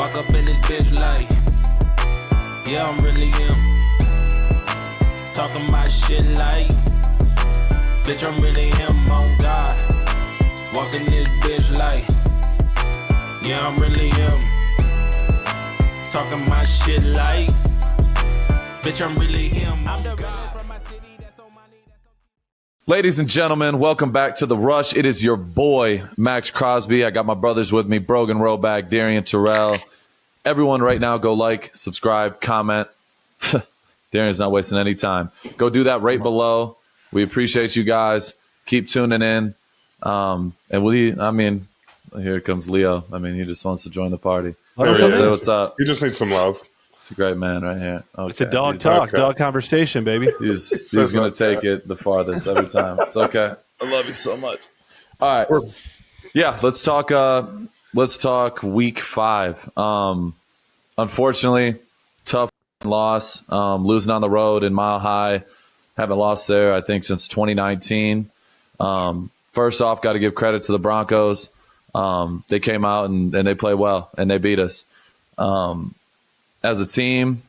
Walk up in this bitch like, yeah, I'm really him. Talking my shit like, bitch, I'm really him, on God. Walking this bitch like, yeah, I'm really him. Talking my shit like, bitch, I'm really him, on God. Ladies and gentlemen, welcome back to The Rush. It is your boy, Maxx Crosby. I got my brothers with me, Brogan Roback, Darian Terrell. Everyone right now, go like, subscribe, comment. Darian's not wasting any time. Go do that right below. We appreciate you guys. Keep tuning in. Here comes Leo. He just wants to join the party. Say what's up. He just needs some love. It's a great man right here. Okay. It's a dog talk, dog conversation, baby. He's going to take it the farthest every time. It's okay. I love you so much. All right. Yeah, let's talk week 5. Unfortunately, tough loss. Losing on the road in Mile High. Haven't lost there, I think, since 2019. First off, got to give credit to the Broncos. They came out and they played well, and they beat us. As a team,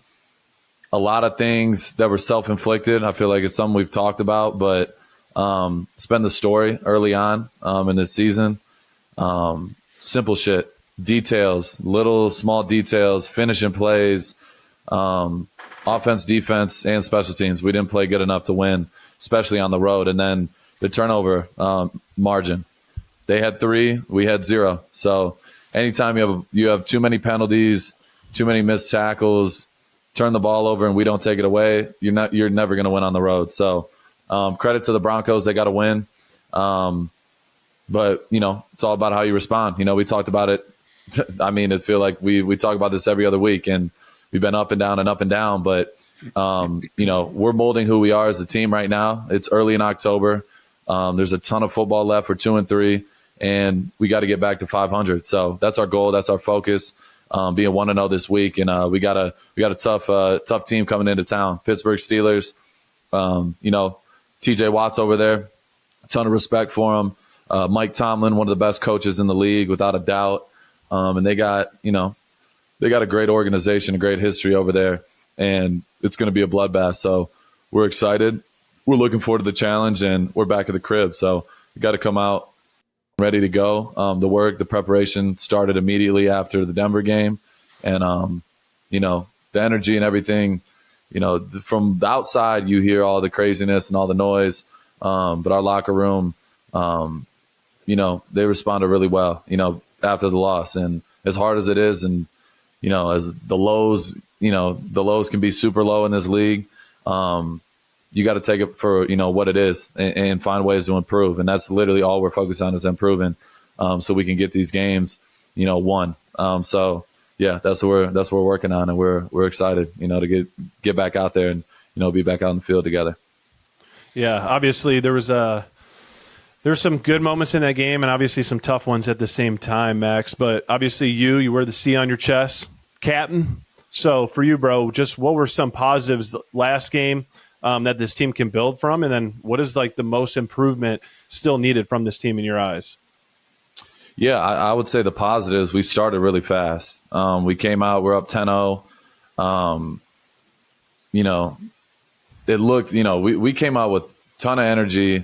a lot of things that were self-inflicted. I feel like it's something we've talked about, but it's been the story early on in this season. Simple shit, details, little small details, finishing plays, offense, defense, and special teams. We didn't play good enough to win, especially on the road. And then the turnover margin. They had 3, we had 0. So anytime you have too many penalties, too many missed tackles, turn the ball over, and we don't take it away, you're never going to win on the road. So credit to the Broncos. They got to win. But, it's all about how you respond. We talked about it. It feel like we talk about this every other week, and we've been up and down. But, we're molding who we are as a team right now. It's early in October. There's a ton of football left. We're 2-3, and we got to get back to 500. So that's our goal. That's our focus. Being 1-0 this week, and we got a tough team coming into town. Pittsburgh Steelers. T.J. Watt's over there. A ton of respect for him. Mike Tomlin, one of the best coaches in the league, without a doubt. And they got a great organization, a great history over there, and it's going to be a bloodbath. So we're excited. We're looking forward to the challenge, and we're back at the crib. So we got to come out ready to go. The preparation started immediately after the Denver game, and the energy and everything. From the outside, you hear all the craziness and all the noise, but our locker room, they responded really well. After the loss, and as hard as it is, and as the lows can be super low in this league. You got to take it for what it is, and find ways to improve, and that's literally all we're focused on, is improving, so we can get these games, won. So yeah, that's what we're working on, and we're excited, to get back out there and be back out in the field together. Yeah, obviously there were some good moments in that game, and obviously some tough ones at the same time, Max. But obviously you wear the C on your chest, captain. So for you, bro, just what were some positives last game that this team can build from, and then what is the most improvement still needed from this team in your eyes? Yeah, I would say the positives, we started really fast. We came out, we're up 10-0. It looked, we came out with a ton of energy,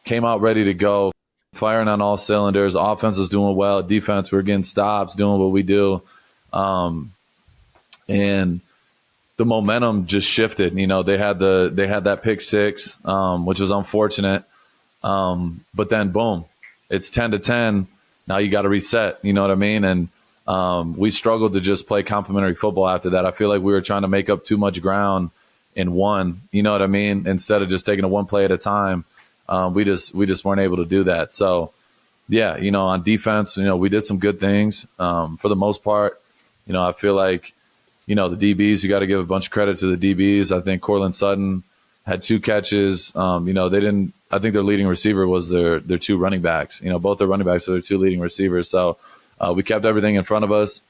came out ready to go, firing on all cylinders. Offense was doing well. Defense, we were getting stops, doing what we do. And the momentum just shifted. They had that pick 6, which was unfortunate. But then boom, it's 10-10. Now you got to reset. You know what I mean? And we struggled to just play complimentary football after that. I feel like we were trying to make up too much ground in one. You know what I mean? Instead of just taking it one play at a time, we just weren't able to do that. So yeah, on defense, we did some good things for the most part. I feel like. The DBs, you got to give a bunch of credit to the DBs. I think Cortland Sutton had 2 catches. They didn't. I think their leading receiver was their 2 running backs. Both their running backs are their 2 leading receivers. So we kept everything in front of us.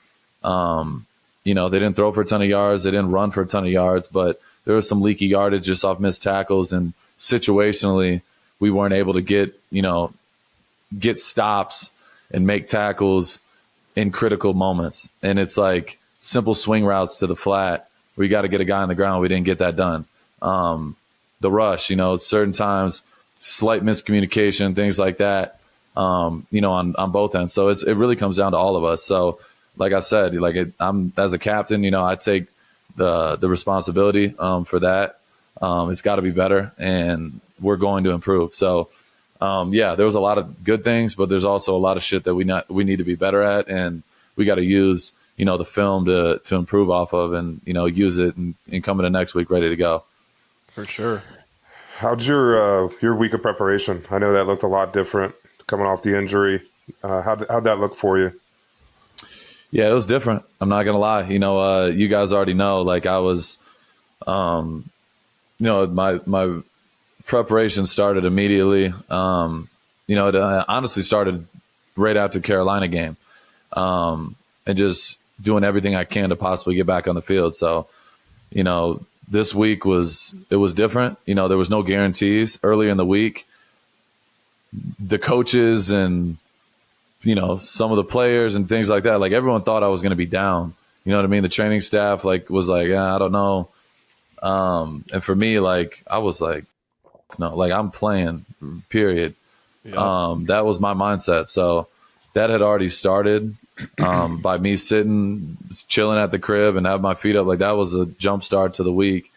They didn't throw for a ton of yards. They didn't run for a ton of yards, but there was some leaky yardage just off missed tackles, and situationally we weren't able to get stops and make tackles in critical moments. And it's like simple swing routes to the flat where you got to get a guy on the ground. We didn't get that done. The rush, certain times, slight miscommunication, things like that, on both ends. So it really comes down to all of us. So like I said, I'm as a captain, I take the responsibility for that. It's got to be better, and we're going to improve. So, there was a lot of good things, but there's also a lot of shit that we need to be better at, and we got to use, the film to improve off of, and, use it and come into next week ready to go. For sure. How'd your week of preparation? I know that looked a lot different coming off the injury. How'd that look for you? Yeah, it was different. I'm not going to lie. You guys already know, like I was, my preparation started immediately. It honestly started right after Carolina game, and just doing everything I can to possibly get back on the field. So, this week was different. There was no guarantees early in the week. The coaches and, some of the players and things like that, like everyone thought I was going to be down. You know what I mean? The training staff was like, I don't know. And for me, I was like, no, I'm playing, period. Yeah. That was my mindset. So that had already started by me sitting, chilling at the crib and have my feet up. Like that was a jump start to the week.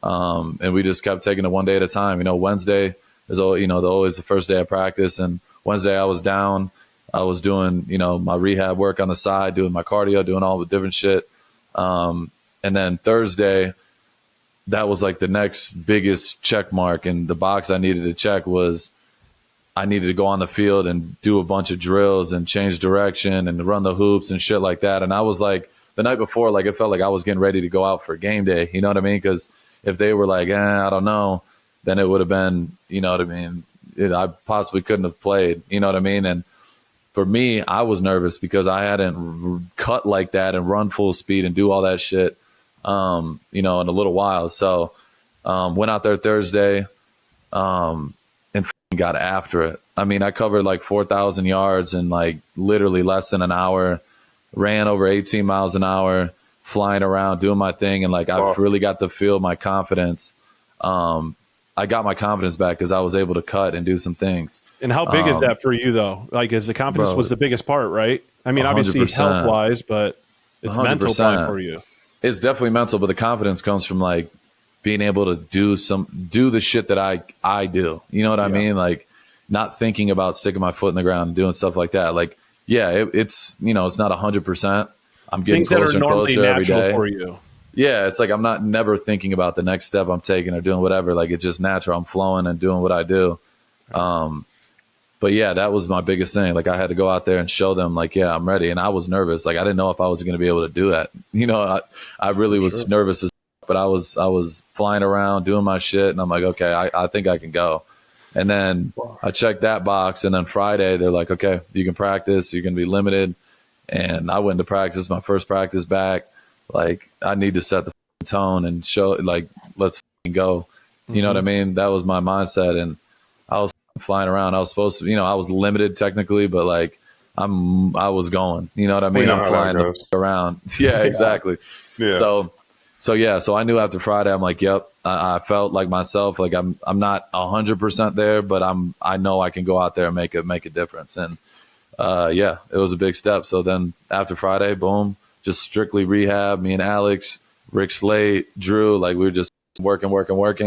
And we just kept taking it one day at a time. Wednesday is always the first day of practice. And Wednesday I was down. I was doing, my rehab work on the side, doing my cardio, doing all the different shit. And then Thursday, that was like the next biggest check mark. And the box I needed to check was I needed to go on the field and do a bunch of drills and change direction and run the hoops and shit like that. And I was like, the night before, it felt like I was getting ready to go out for game day. You know what I mean? Because if they were like, I don't know, then it would have been, you know what I mean? I possibly couldn't have played, you know what I mean? And for me, I was nervous because I hadn't cut like that and run full speed and do all that shit, in a little while. So went out there Thursday and got after it. I mean, I covered 4,000 yards in literally less than an hour, ran over 18 miles an hour, flying around, doing my thing. And I really got to feel my confidence. I got my confidence back because I was able to cut and do some things. And how big is that for you, though? As the confidence was the biggest part, right? I mean, 100%. Obviously health-wise, but it's 100%. Mental time for you. It's definitely mental, but the confidence comes from being able to do the shit that I do. You know what I mean? Not thinking about sticking my foot in the ground and doing stuff like that. It's it's not 100%. I'm getting things closer and closer every day for you. Yeah, it's I'm not never thinking about the next step I'm taking or doing whatever. It's just natural. I'm flowing and doing what I do. But yeah, that was my biggest thing. I had to go out there and show them I'm ready. And I was nervous. I didn't know if I was going to be able to do that. I really was nervous as but I was flying around doing my shit. And I'm like, okay, I think I can go. And then I checked that box. And then Friday, they're like, okay, you can practice. You're going to be limited. And I went to practice, my first practice back. I need to set the tone and show, let's go. You know what I mean? That was my mindset. And I was flying around. I was supposed to, I was limited technically, but I was going. You know what I mean? I'm flying around. Yeah, exactly. Yeah. So I knew after Friday, I'm like, yep, I felt like myself. I'm not 100% there, but I know I can go out there and make a difference. And it was a big step. So then after Friday, boom, just strictly rehab. Me and Alex, Rick Slate, Drew, we were just working,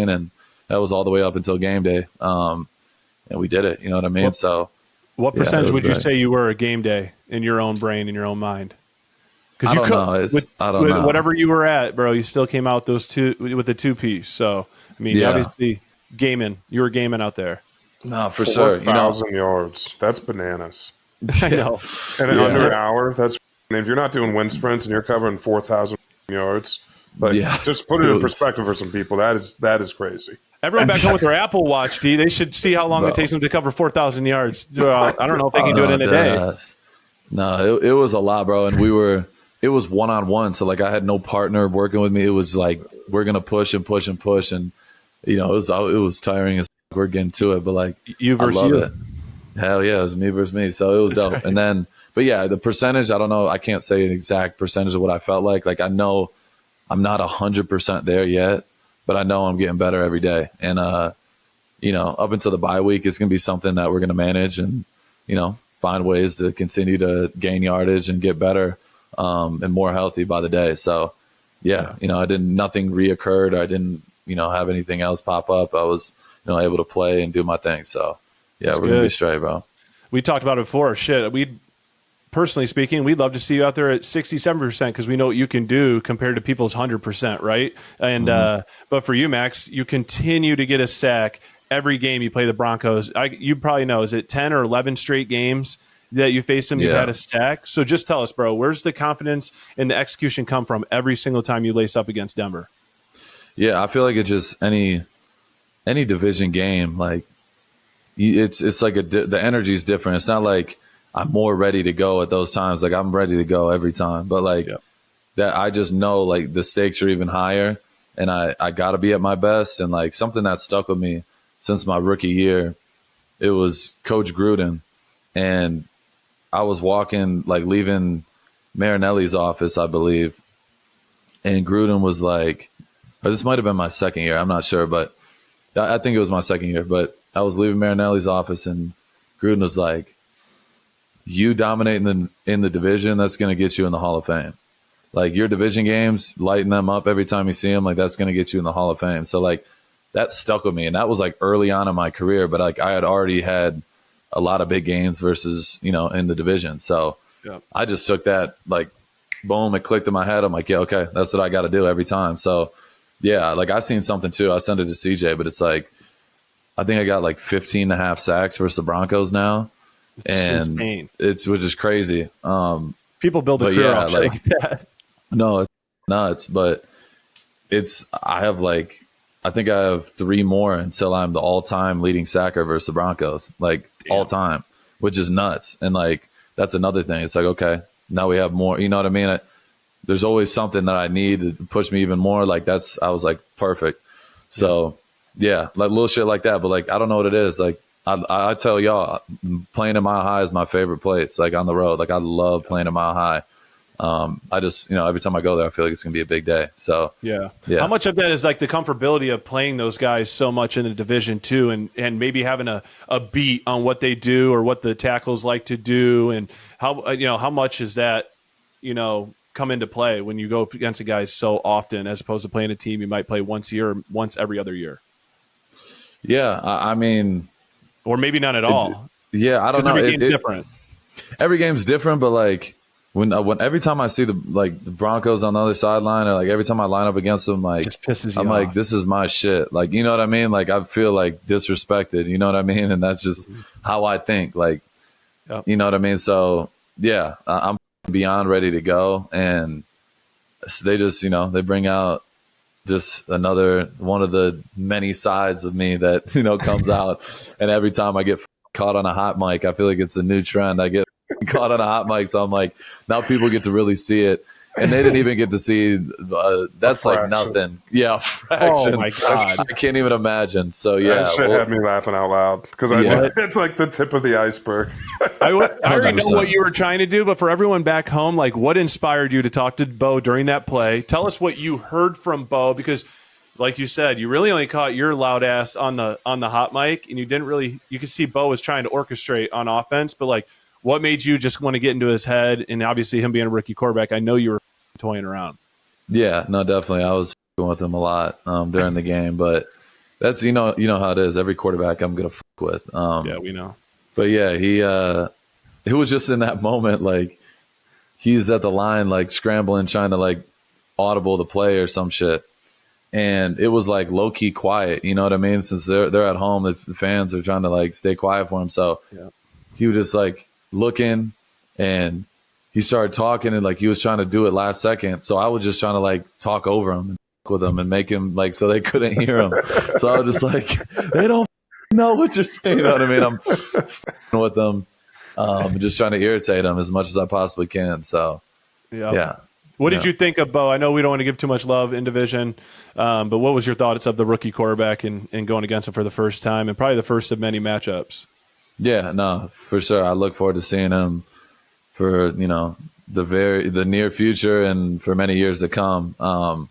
and that was all the way up until game day. And we did it. You know what I mean? What percentage would you say you were a game day in your own brain, in your own mind? Because you could, I don't know. Whatever you were at, bro, you still came out with the two piece. So I mean, obviously, you were gaming out there. No, for sure. 4,000 yards. That's bananas. I know. And in under an hour, that's. And if you're not doing wind sprints and you're covering 4,000 yards, just put it in perspective for some people. That is crazy. Everyone back home with their Apple Watch, D, they should see how long it takes them to cover 4,000 yards. I don't know if they can do it in a day. No, it was a lot, bro. And it was one-on-one. So I had no partner working with me. It was we're going to push and push and push. And, it was tiring as we're getting to it. But you versus I love you. it. Hell yeah. It was me versus me. So it was dope. Right. And then But yeah, the percentage, I don't know. I can't say an exact percentage of what I felt like. Like I know I'm not 100% there yet, but I know I'm getting better every day. And, up until the bye week, it's going to be something that we're going to manage and, find ways to continue to gain yardage and get better and more healthy by the day. So, nothing reoccurred. I didn't, have anything else pop up. I was, able to play and do my thing. So, yeah, we're going to be straight, bro. We talked about it before. Personally speaking, we'd love to see you out there at 67% because we know what you can do compared to people's 100%, right? And but for you, Max, you continue to get a sack every game you play the Broncos. You probably know, is it 10 or 11 straight games that you face them, you've had a sack? So just tell us, bro, where's the confidence and the execution come from every single time you lace up against Denver? Yeah, I feel like it's just any division game. Like it's like the energy is different. It's not like I'm more ready to go at those times. Like I'm ready to go every time, but that I just know like the stakes are even higher and I gotta be at my best. And like something that stuck with me since my rookie year, it was Coach Gruden. And I was leaving Marinelli's office, I believe. And Gruden was like, or this might've been my second year. I'm not sure, but I think it was my second year, but I was leaving Marinelli's office and Gruden was like, you dominating in the division, that's going to get you in the Hall of Fame. Like your division games, lighting them up every time you see them, like that's going to get you in the Hall of Fame. So like that stuck with me. And that was like early on in my career, but like I had already had a lot of big games versus, in the division. So I just took that like, boom, it clicked in my head. I'm like, yeah, okay, that's what I got to do every time. So yeah, like I seen something too. I sent it to CJ, but it's like, I think I got like 15 and a half sacks versus the Broncos now. It's insane. Which is crazy. People build a career off shit like that. No, it's nuts. But I think I have 3 more until I'm the all-time leading sacker versus the Broncos, like all time, which is nuts. And like that's another thing. It's like, okay, now we have more. You know what I mean? There's always something that I need to push me even more. Like I was like perfect. So yeah, like little shit like that. But like I don't know what it is. Like I tell y'all, playing in Mile High is my favorite place. Like on the road, like I love playing in Mile High. I just, every time I go there, I feel like it's gonna be a big day. So yeah. How much of that is like the comfortability of playing those guys so much in the division too, and maybe having a beat on what they do or what the tackles like to do, and how much is that, come into play when you go against a guy so often as opposed to playing a team you might play once a year or once every other year? Yeah, I mean. Or maybe not at all. Yeah, I don't know. Every game's different. Every game's different, but like when every time I see the Broncos on the other sideline, or like every time I line up against them, like just pisses you I'm off. like, this is my shit. Like, you know what I mean? Like I feel like disrespected. You know what I mean? And that's just how I think. Like, you know what I mean? So yeah, I'm beyond ready to go, and they just they bring out just another one of the many sides of me that comes out, and every time I get caught on a hot mic, I feel like it's a new trend. I get caught on a hot mic, so I'm like, now people get to really see it, and they didn't even get to see that's like nothing. Yeah, fraction. Oh my god, I can't even imagine. So yeah, that shit had me laughing out loud because it's like the tip of the iceberg. I already know what you were trying to do, but for everyone back home, like what inspired you to talk to Bo during that play? Tell us what you heard from Bo, because like you said, you really only caught your loud ass on the hot mic, and you could see Bo was trying to orchestrate on offense, but like what made you just want to get into his head? And obviously him being a rookie quarterback, I know you were toying around. Yeah, no, definitely. I was with him a lot during the game, but that's, you know how it is. Every quarterback I'm going to with. Yeah, we know. But yeah, it was just in that moment, like he's at the line, like scrambling, trying to like audible the play or some shit. And it was like low key quiet. You know what I mean? Since they're at home, the fans are trying to like stay quiet for him. So he was just like looking, and he started talking, and like he was trying to do it last second. So I was just trying to like talk over him and with him and make him like, so they couldn't hear him. So I was just like, they don't know what you're saying. You know what I mean? I'm with them, just trying to irritate them as much as I possibly can. So yeah. What did you think of Bo? I know we don't want to give too much love in division, but what was your thoughts of the rookie quarterback and going against him for the first time, and probably the first of many matchups? Yeah, no, for sure. I look forward to seeing him for the near future and for many years to come.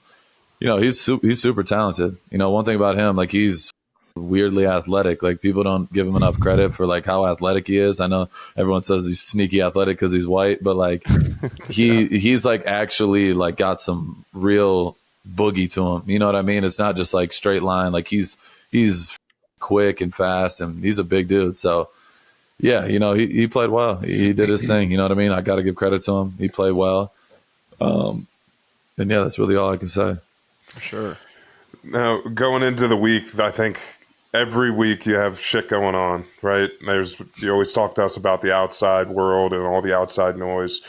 He's super talented. One thing about him, like, he's weirdly athletic. Like, people don't give him enough credit for like how athletic he is. I know everyone says he's sneaky athletic because he's white, but like he's like actually like got some real boogie to him. You know what I mean? It's not just like straight line. Like, he's quick and fast, and he's a big dude. So yeah, he played well. He did his thing. You know what I mean? I got to give credit to him. He played well. And yeah, that's really all I can say. For sure. Now, going into the week, I think every week you have shit going on, right? You always talk to us about the outside world and all the outside noise.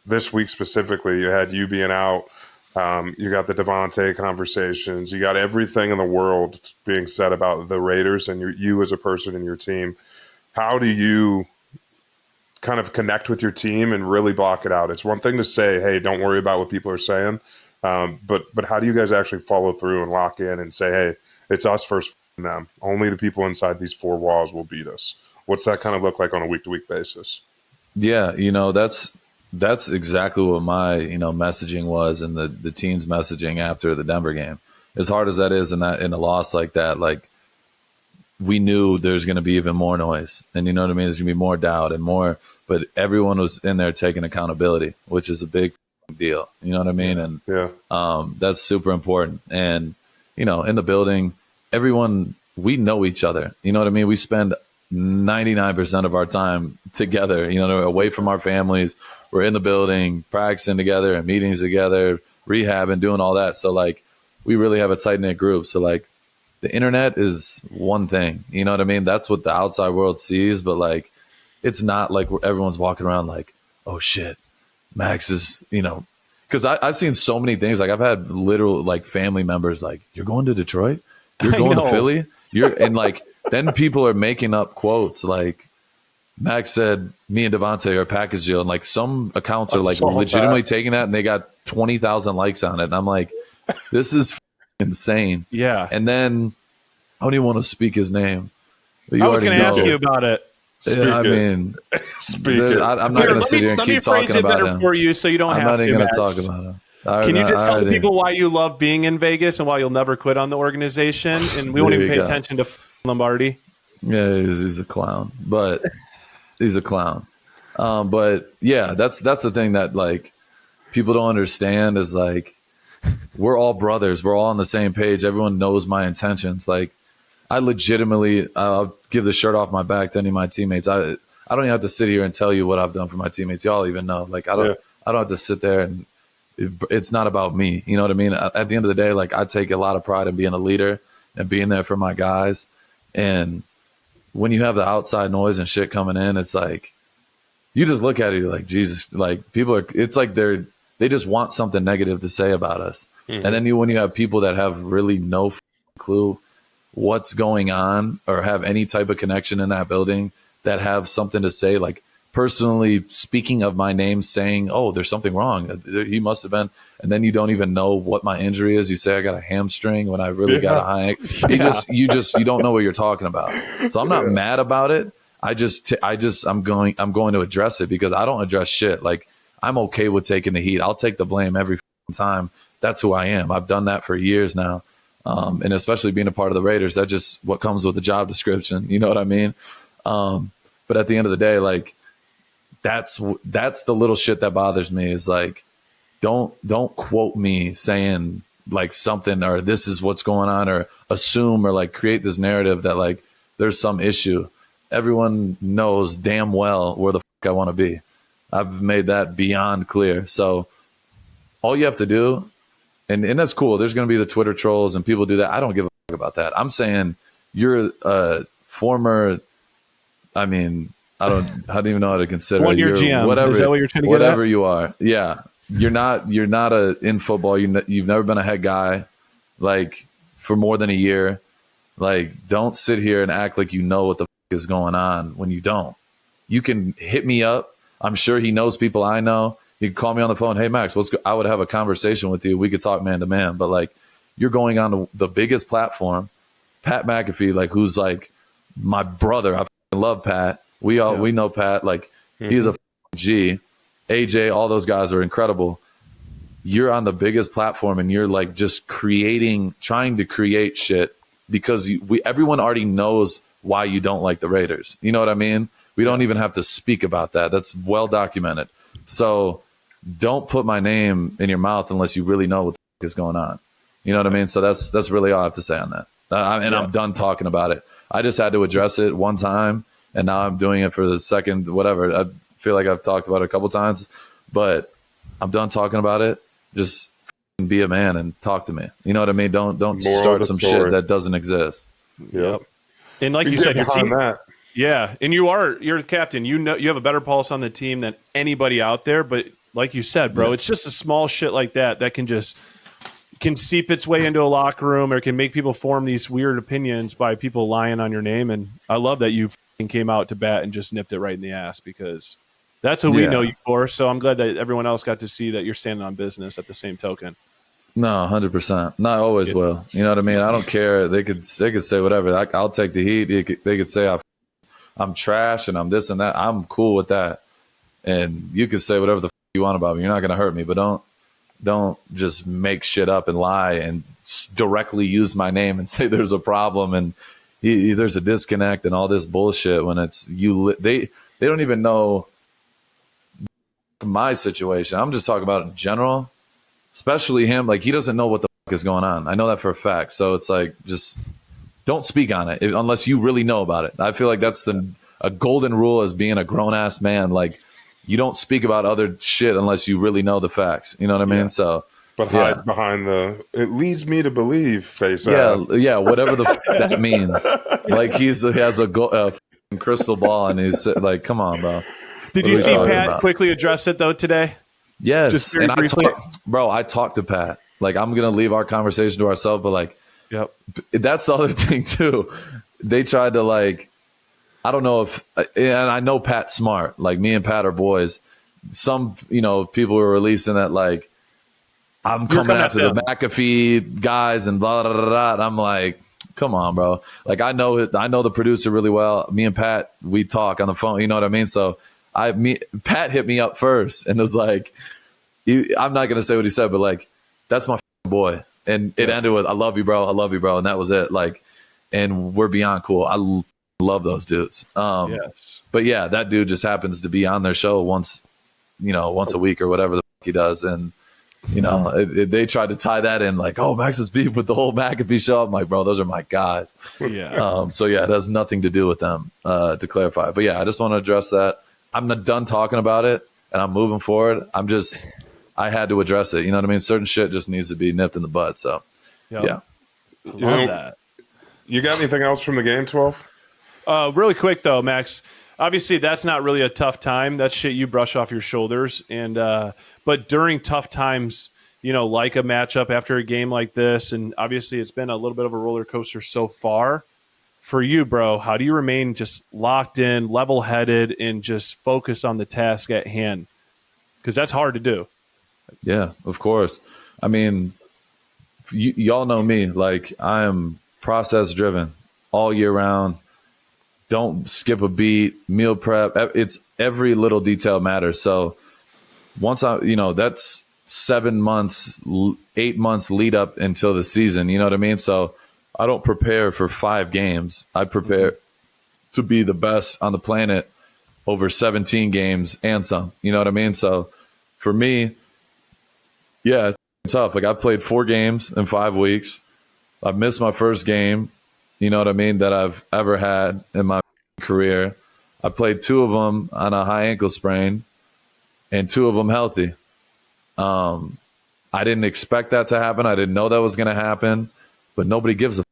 This week specifically, you had you being out. You got the Devontae conversations. You got everything in the world being said about the Raiders and you as a person and your team. How do you kind of connect with your team and really block it out? It's one thing to say, hey, don't worry about what people are saying. But how do you guys actually follow through and lock in and say, hey, it's us versus them. Only the people inside these four walls will beat us. What's that kind of look like on a week-to-week basis? Yeah, that's exactly what my messaging was, and the team's messaging after the Denver game. As hard as that is in a loss like that, like, we knew there's going to be even more noise, and you know what I mean. There's going to be more doubt and more, but everyone was in there taking accountability, which is a big deal. You know what I mean? And that's super important. And in the building, everyone, we know each other. You know what I mean? We spend 99% of our time together, away from our families. We're in the building, practicing together and meetings together, rehabbing, doing all that. So like, we really have a tight knit group. So like, the internet is one thing, you know what I mean? That's what the outside world sees, but like, it's not like everyone's walking around like, oh shit, Max is, because I've seen so many things. Like, I've had literal like family members like, you're going to Detroit? You're going to Philly? And like, then people are making up quotes like, Max said me and Devontae are a package deal, and like some accounts are like legitimately taking that, and they got 20,000 likes on it, and I'm like, this is insane. Yeah. And then I don't even want to speak his name. I was going to ask you about it. I'm not going to sit here and keep talking about him for you, so you don't have to. I'm not even going to talk about him. Can you just tell people why you love being in Vegas and why you'll never quit on the organization? And we won't even pay attention to Lombardi. Yeah, he's a clown, but he's a clown. But yeah, that's the thing that like people don't understand is like, we're all brothers. We're all on the same page. Everyone knows my intentions. Like, I legitimately, I'll give the shirt off my back to any of my teammates. I don't even have to sit here and tell you what I've done for my teammates. Y'all even know. Like, I don't have to sit there and it's not about me. You know what I mean? At the end of the day, like, I take a lot of pride in being a leader and being there for my guys. And when you have the outside noise and shit coming in, it's like, you just look at it, you're like, Jesus, like, people are, it's like they just want something negative to say about us. Mm-hmm. And then when you have people that have really no clue what's going on or have any type of connection in that building that have something to say, like personally speaking of my name, saying, oh, there's something wrong. He must have been. And then you don't even know what my injury is. You say I got a hamstring when I really got a high ankle. You don't know what you're talking about. So I'm not mad about it. I'm going to address it because I don't address shit. Like, I'm okay with taking the heat. I'll take the blame every time. That's who I am. I've done that for years now. And especially being a part of the Raiders, that's just what comes with the job description. You know what I mean? But at the end of the day, like, that's the little shit that bothers me is like, don't quote me saying like something or this is what's going on or assume or like create this narrative that like there's some issue. Everyone knows damn well where the fuck I want to be. I've made that beyond clear. So all you have to do, and that's cool. There's going to be the Twitter trolls and people do that. I don't give a fuck about that. I'm saying you're a former, I don't even know how to consider it. You're GM. Whatever, is that what you're trying to whatever get at? you are. Yeah. You're not in football. You've never been a head guy like for more than a year. Like, don't sit here and act like you know what the fuck is going on when you don't. You can hit me up. I'm sure he knows people I know. You can call me on the phone. Hey, Max, I would have a conversation with you. We could talk man to man. But like, you're going on the biggest platform, Pat McAfee, like who's like my brother. I love Pat. We know Pat. Like, he is a G, AJ, all those guys are incredible. You're on the biggest platform and you're like just trying to create shit because everyone already knows why you don't like the Raiders. You know what I mean? We don't even have to speak about that. That's well documented. So don't put my name in your mouth unless you really know what the fuck is going on. You know what I mean? So that's really all I have to say on that. I'm done talking about it. I just had to address it one time, and now I'm doing it for the second, whatever. I feel like I've talked about it a couple times, but I'm done talking about it. Just be a man and talk to me. You know what I mean? Don't start some shit that doesn't exist. Yep. And like you said, your team. That. Yeah, and you're the captain. You know, you have a better pulse on the team than anybody out there. But like you said, bro, it's just a small shit like that can seep its way into a locker room or can make people form these weird opinions by people lying on your name. And I love that you came out to bat and just nipped it right in the ass because that's what we know you for. So I'm glad that everyone else got to see that you're standing on business at the same token. No, 100%. Not always will. You know what I mean? I don't care. They could say whatever. I'll take the heat. They could say I'm trash and I'm this and that. I'm cool with that. And you could say whatever the you want about me. You're not going to hurt me, but don't just make shit up and lie and directly use my name and say there's a problem and there's a disconnect and all this bullshit when it's you. They don't even know my situation. I'm just talking about in general, especially him. Like he doesn't know what the fuck is going on. I know that for a fact. So it's like, just don't speak on it unless you really know about it. I feel like that's a golden rule as being a grown ass man. Like, you don't speak about other shit unless you really know the facts. You know what I mean? So, but hide behind it leads me to believe face. Yeah, whatever the that means. Like he has a crystal ball, and he's like, "Come on, bro." Did you see Pat quickly address it though today? Yes, just very briefly. I talked to Pat. Like I'm gonna leave our conversation to ourselves, but like, that's the other thing too. They tried to like. I don't know and I know Pat's smart. Like me and Pat are boys. Some, people were releasing that like I'm coming after the McAfee guys and blah, blah, blah, blah. And I'm like, come on, bro. Like I know the producer really well. Me and Pat, we talk on the phone. You know what I mean? So Pat hit me up first and was like, I'm not gonna say what he said, but like that's my boy. And it ended with, I love you, bro. I love you, bro. And that was it. Like, and we're beyond cool. I love those dudes. Yes. But yeah, that dude just happens to be on their show once a week or whatever the fuck he does. And, they tried to tie that in like, oh, Max is beef with the whole McAfee show. I'm like, bro, those are my guys. Yeah. So yeah, it has nothing to do with them, to clarify. But yeah, I just want to address that. I'm not done talking about it and I'm moving forward. I had to address it. You know what I mean? Certain shit just needs to be nipped in the bud. So yeah. Love that. You got anything else from the game, 12? Really quick though, Max. Obviously, that's not really a tough time. That's shit you brush off your shoulders. And but during tough times, like a matchup after a game like this, and obviously it's been a little bit of a roller coaster so far. For you, bro, how do you remain just locked in, level-headed, and just focused on the task at hand? Because that's hard to do. Yeah, of course. I mean, y'all know me. Like I am process-driven all year round. Don't skip a beat, meal prep. It's every little detail matters. So once that's 7 months, 8 months lead up until the season. You know what I mean? So I don't prepare for 5 games. I prepare to be the best on the planet over 17 games and some. You know what I mean? So for me, yeah, it's tough. Like I played 4 games in 5 weeks. I missed my first game. You know what I mean, that I've ever had in my career. I played 2 of them on a high ankle sprain and 2 of them healthy. I didn't expect that to happen. I didn't know that was going to happen, but nobody gives a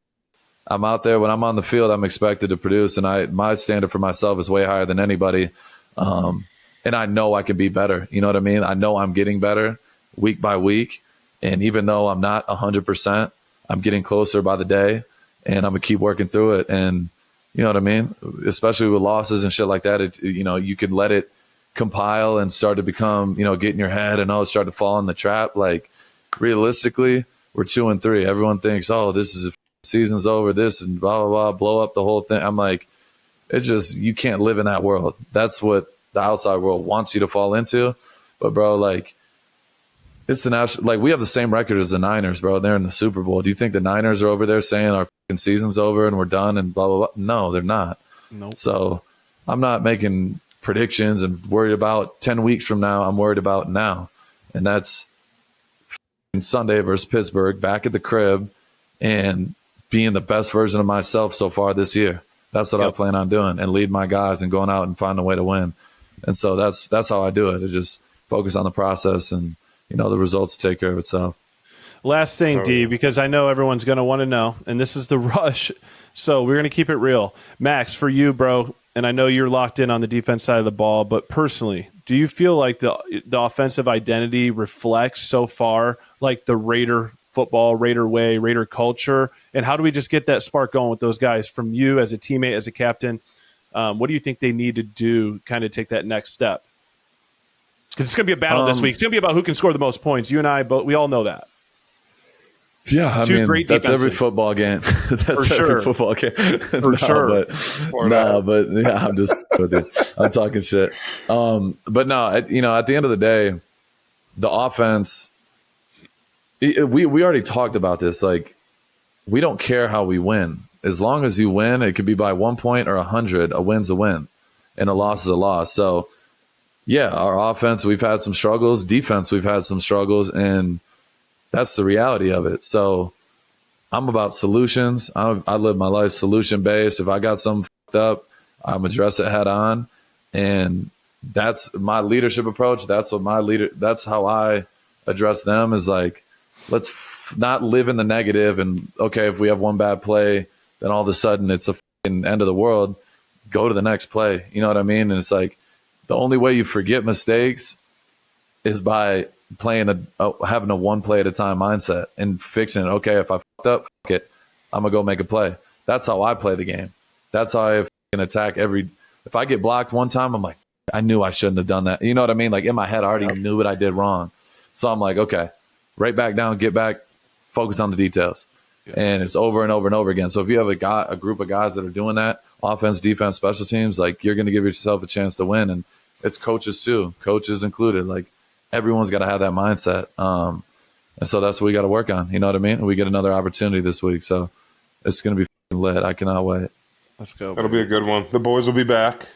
I'm out there. When I'm on the field, I'm expected to produce, and my standard for myself is way higher than anybody. And I know I can be better. You know what I mean? I know I'm getting better week by week. And even though I'm not 100%, I'm getting closer by the day. And I'm going to keep working through it. And you know what I mean? Especially with losses and shit like that, you can let it compile and start to become, get in your head and start to fall in the trap. Like realistically, we're 2-3. Everyone thinks, oh, this is season's over, this and blah, blah, blah, blow up the whole thing. I'm like, you can't live in that world. That's what the outside world wants you to fall into. But, bro, like, it's the national. Like, we have the same record as the Niners, bro. They're in the Super Bowl. Do you think the Niners are over there saying our fucking season's over and we're done and blah, blah, blah? No, they're not. Nope. So I'm not making predictions and worried about 10 weeks from now. I'm worried about now. And that's Sunday versus Pittsburgh, back at the crib and being the best version of myself so far this year. That's what I plan on doing, and lead my guys and going out and finding a way to win. And so that's how I do it. I just focus on the process, and the results take care of itself. Last thing, D, because I know everyone's going to want to know, and this is the rush, so we're going to keep it real. Max, for you, bro, and I know you're locked in on the defense side of the ball, but personally, do you feel like the offensive identity reflects so far like the Raider football, Raider way, Raider culture? And how do we just get that spark going with those guys from you as a teammate, as a captain? What do you think they need to do kind of take that next step? Because it's going to be a battle this week. It's going to be about who can score the most points. You and I, we all know that. Yeah, Great that's defenses. every football game. That's every football game. For sure. But yeah, I'm just with you. I'm talking shit. But no, at the end of the day, the offense, we already talked about this. Like, we don't care how we win. As long as you win, it could be by 1 point or 100. A win's a win, and a loss is a loss. So, yeah, our offense, we've had some struggles. Defense, we've had some struggles, and that's the reality of it. So I'm about solutions. I live my life solution-based. If I got something fucked up, I'm address it head on. And that's my leadership approach. That's how I address them, is like, let's not live in the negative. And okay, if we have one bad play, then all of a sudden it's a fucking end of the world. Go to the next play. You know what I mean? And it's like, the only way you forget mistakes is by having a one play at a time mindset and fixing it. Okay, if I fucked up, fuck it, I'm gonna go make a play. That's how I play the game. That's how I can attack if I get blocked one time, I'm like, I knew I shouldn't have done that. You know what I mean? Like, in my head, I already knew what I did wrong. So I'm like, okay, right back down, get back, focus on the details. And it's over and over and over again. So if you have a group of guys that are doing that, offense, defense, special teams, like, you're going to give yourself a chance to win. And it's coaches too, coaches included. Like, everyone's got to have that mindset. And so that's what we got to work on. You know what I mean? And we get another opportunity this week. So it's going to be lit. I cannot wait. Let's go. That'll be a good one. The boys will be back.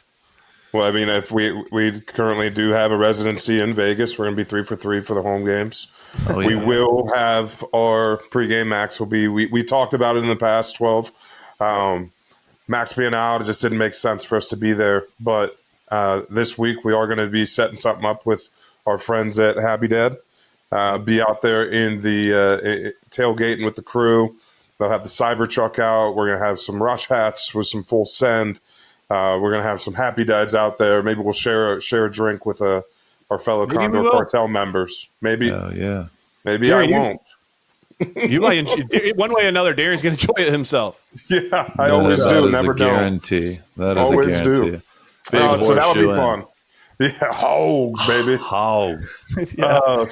Well, I mean, if we currently do have a residency in Vegas, we're going to be 3 for 3 for the home games. Oh, yeah. We will have our pregame. Max will be. We talked about it in the past. 12. Max being out, it just didn't make sense for us to be there. But this week we are going to be setting something up with our friends at Happy Dad. Be out there in the tailgating with the crew. They'll have the Cybertruck out. We're going to have some rush hats with some full send. We're going to have some Happy Dads out there. Maybe we'll share a drink with our fellow Condor Cartel members. Maybe. Yeah. Maybe Darren, I won't. You might one way or another. Darren's going to enjoy it himself. Yeah, I always do. Never know. Guarantee. That is always a guarantee. Do. So that'll be fun. Yeah, hogs, baby. Hogs.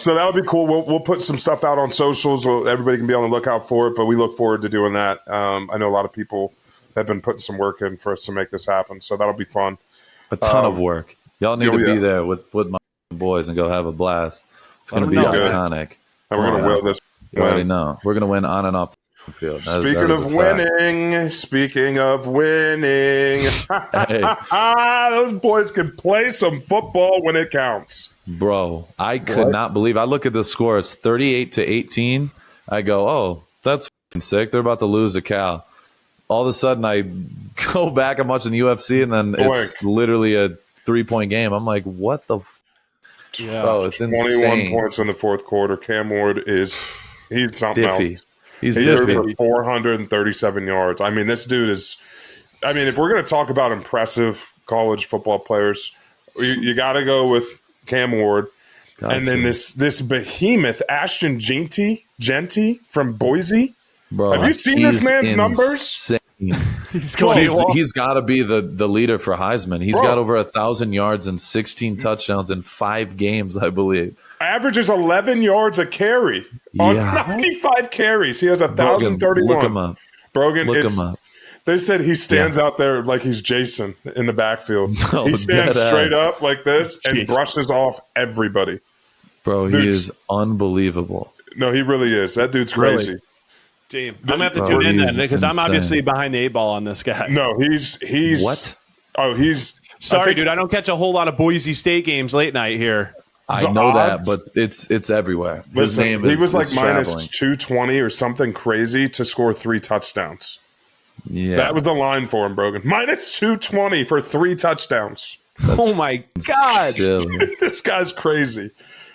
So that'll be cool. We'll put some stuff out on socials. Everybody can be on the lookout for it, but we look forward to doing that. I know a lot of people have been putting some work in for us to make this happen, so that'll be fun. A ton of work. Y'all need to be there with my boys and go have a blast. It's going to be iconic. And we're going to will this. You already know. We're going to win on and off the field. Speaking of winning, hey. Those boys can play some football when it counts. Bro, I could not believe. I look at the score. It's 38-18. I go, oh, that's f***ing sick. They're about to lose to Cal. All of a sudden, I go back. I'm watching the UFC, and then it's literally a 3-point game. I'm like, what the Yeah. Bro, it's insane. 21 points in the fourth quarter. Cam Ward he's something Diffy. else. He's he threw diffy. for 437 yards. I mean, this dude is – I mean, if we're going to talk about impressive college football players, you got to go with Cam Ward. And then this behemoth, Ashton Genty from Boise. Bro, have you seen this man's numbers? He's got to be the leader for Heisman. He's got over 1,000 yards and 16 touchdowns in 5 games, I believe. Averages 11 yards a carry on 95 carries. He has 1,031. Look him up. Brogan, Look him up. They said he stands out there like he's Jason in the backfield. No, he stands dead straight ass. up like this and Jeez. brushes off everybody. Bro, Dude. he is unbelievable. No, he really is. That dude's crazy. Really? Team. I'm gonna have to Bro, tune in then he's because I'm insane. obviously behind the 8 ball on this guy. No, he's What? Oh, he's Sorry, dude. I don't catch a whole lot of Boise State games late night here. I The know odds- that, but it's everywhere. His Listen, name he is was like is minus traveling. 220 or something crazy to score 3 touchdowns. Yeah, That was the line for him, Brogan. Minus 220 for 3 touchdowns. Oh my God. silly. This guy's crazy.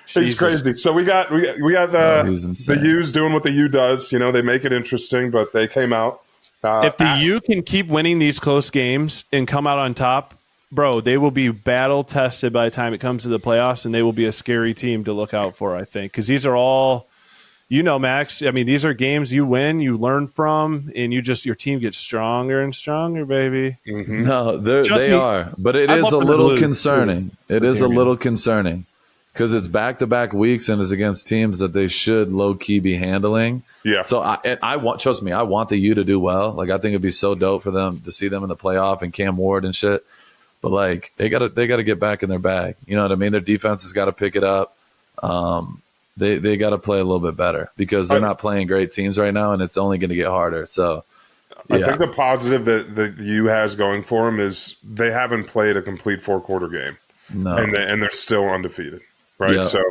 He's Jesus. crazy. So we got he's the insane. U's doing what the U does. You know, they make it interesting, but they came out. If the U can keep winning these close games and come out on top, bro, they will be battle tested by the time it comes to the playoffs, and they will be a scary team to look out for, I think, because these are all, Max. I mean, these are games you win, you learn from, and your team gets stronger and stronger, baby. No, Trust they me, are, but it I'd is love a for them to little lose, concerning. It is a Damn. little concerning because it's back-to-back weeks and it's against teams that they should low-key be handling. Yeah. So I want, trust me, I want the U to do well. Like I think it'd be so dope for them to see them in the playoff and Cam Ward and shit. But like they gotta get back in their bag. You know what I mean? Their defense has got to pick it up. They got to play a little bit better because they're not playing great teams right now, and it's only going to get harder. So, I think the positive that the U has going for them is they haven't played a complete 4-quarter game, no, and they're still undefeated, right? Yeah. So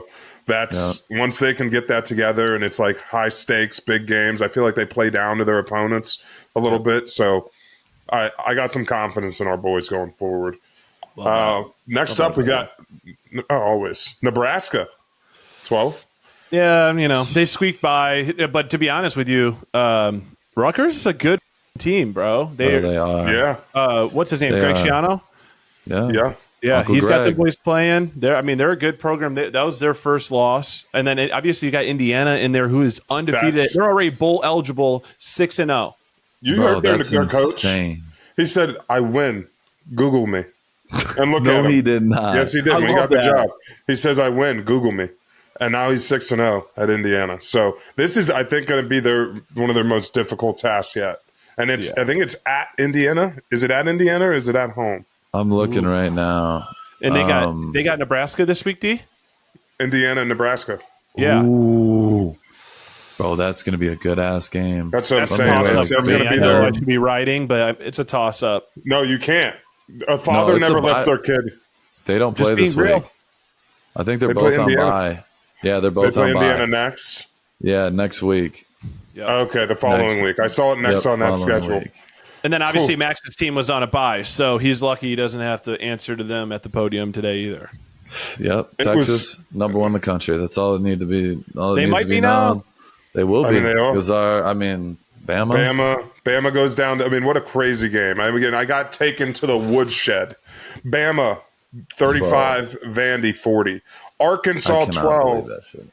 that's once they can get that together, and it's like high stakes, big games. I feel like they play down to their opponents a little bit. So I got some confidence in our boys going forward. Next up, we got always Nebraska, 12. Yeah, they squeaked by, but to be honest with you, Rutgers is a good team, bro. they are. Yeah, What's his name? They Greg are. Schiano? yeah. Yeah, Uncle he's got the Greg. boys playing. They're a good program. That was their first loss, and then obviously you got Indiana in there, who is undefeated. That's- They're already bowl eligible, 6-0. You Bro, heard their that's coach. insane. He said, "I win. Google me." And look No, at him. he did not. Yes, he did. I When he love got the that. job, he says, "I win. Google me." And now he's 6-0 at Indiana. So this is, I think, going to be one of their most difficult tasks yet. And I think it's at Indiana. Is it at Indiana or is it at home? I'm looking right now. And they got Nebraska this week, D? Indiana and Nebraska. Yeah. Ooh. Bro, that's going to be a good ass game. That's what That's a I'm saying. toss-up That's for going me. to I be know I their. should be writing, but it's a toss-up. No, you can't. A father it's never a lets bye. their kid. They don't Just play this being real. week. I think they're They both play on Indiana. bye. Yeah, they're They both play on Indiana bye. next. Yeah, next week. Okay, the following Next. week. I saw it next Yep, on that following schedule. week. And then obviously Cool. Max's team was on a bye, so he's lucky he doesn't have to answer to them at the podium today either. Yep, It Texas, number one in the country. That's all it need to be. All it They needs might to be known. now. They will I be mean, they are. because Bama. Bama goes down to, what a crazy game. I got taken to the woodshed. Bama 35, Vandy 40. Arkansas I cannot 12. believe that shit.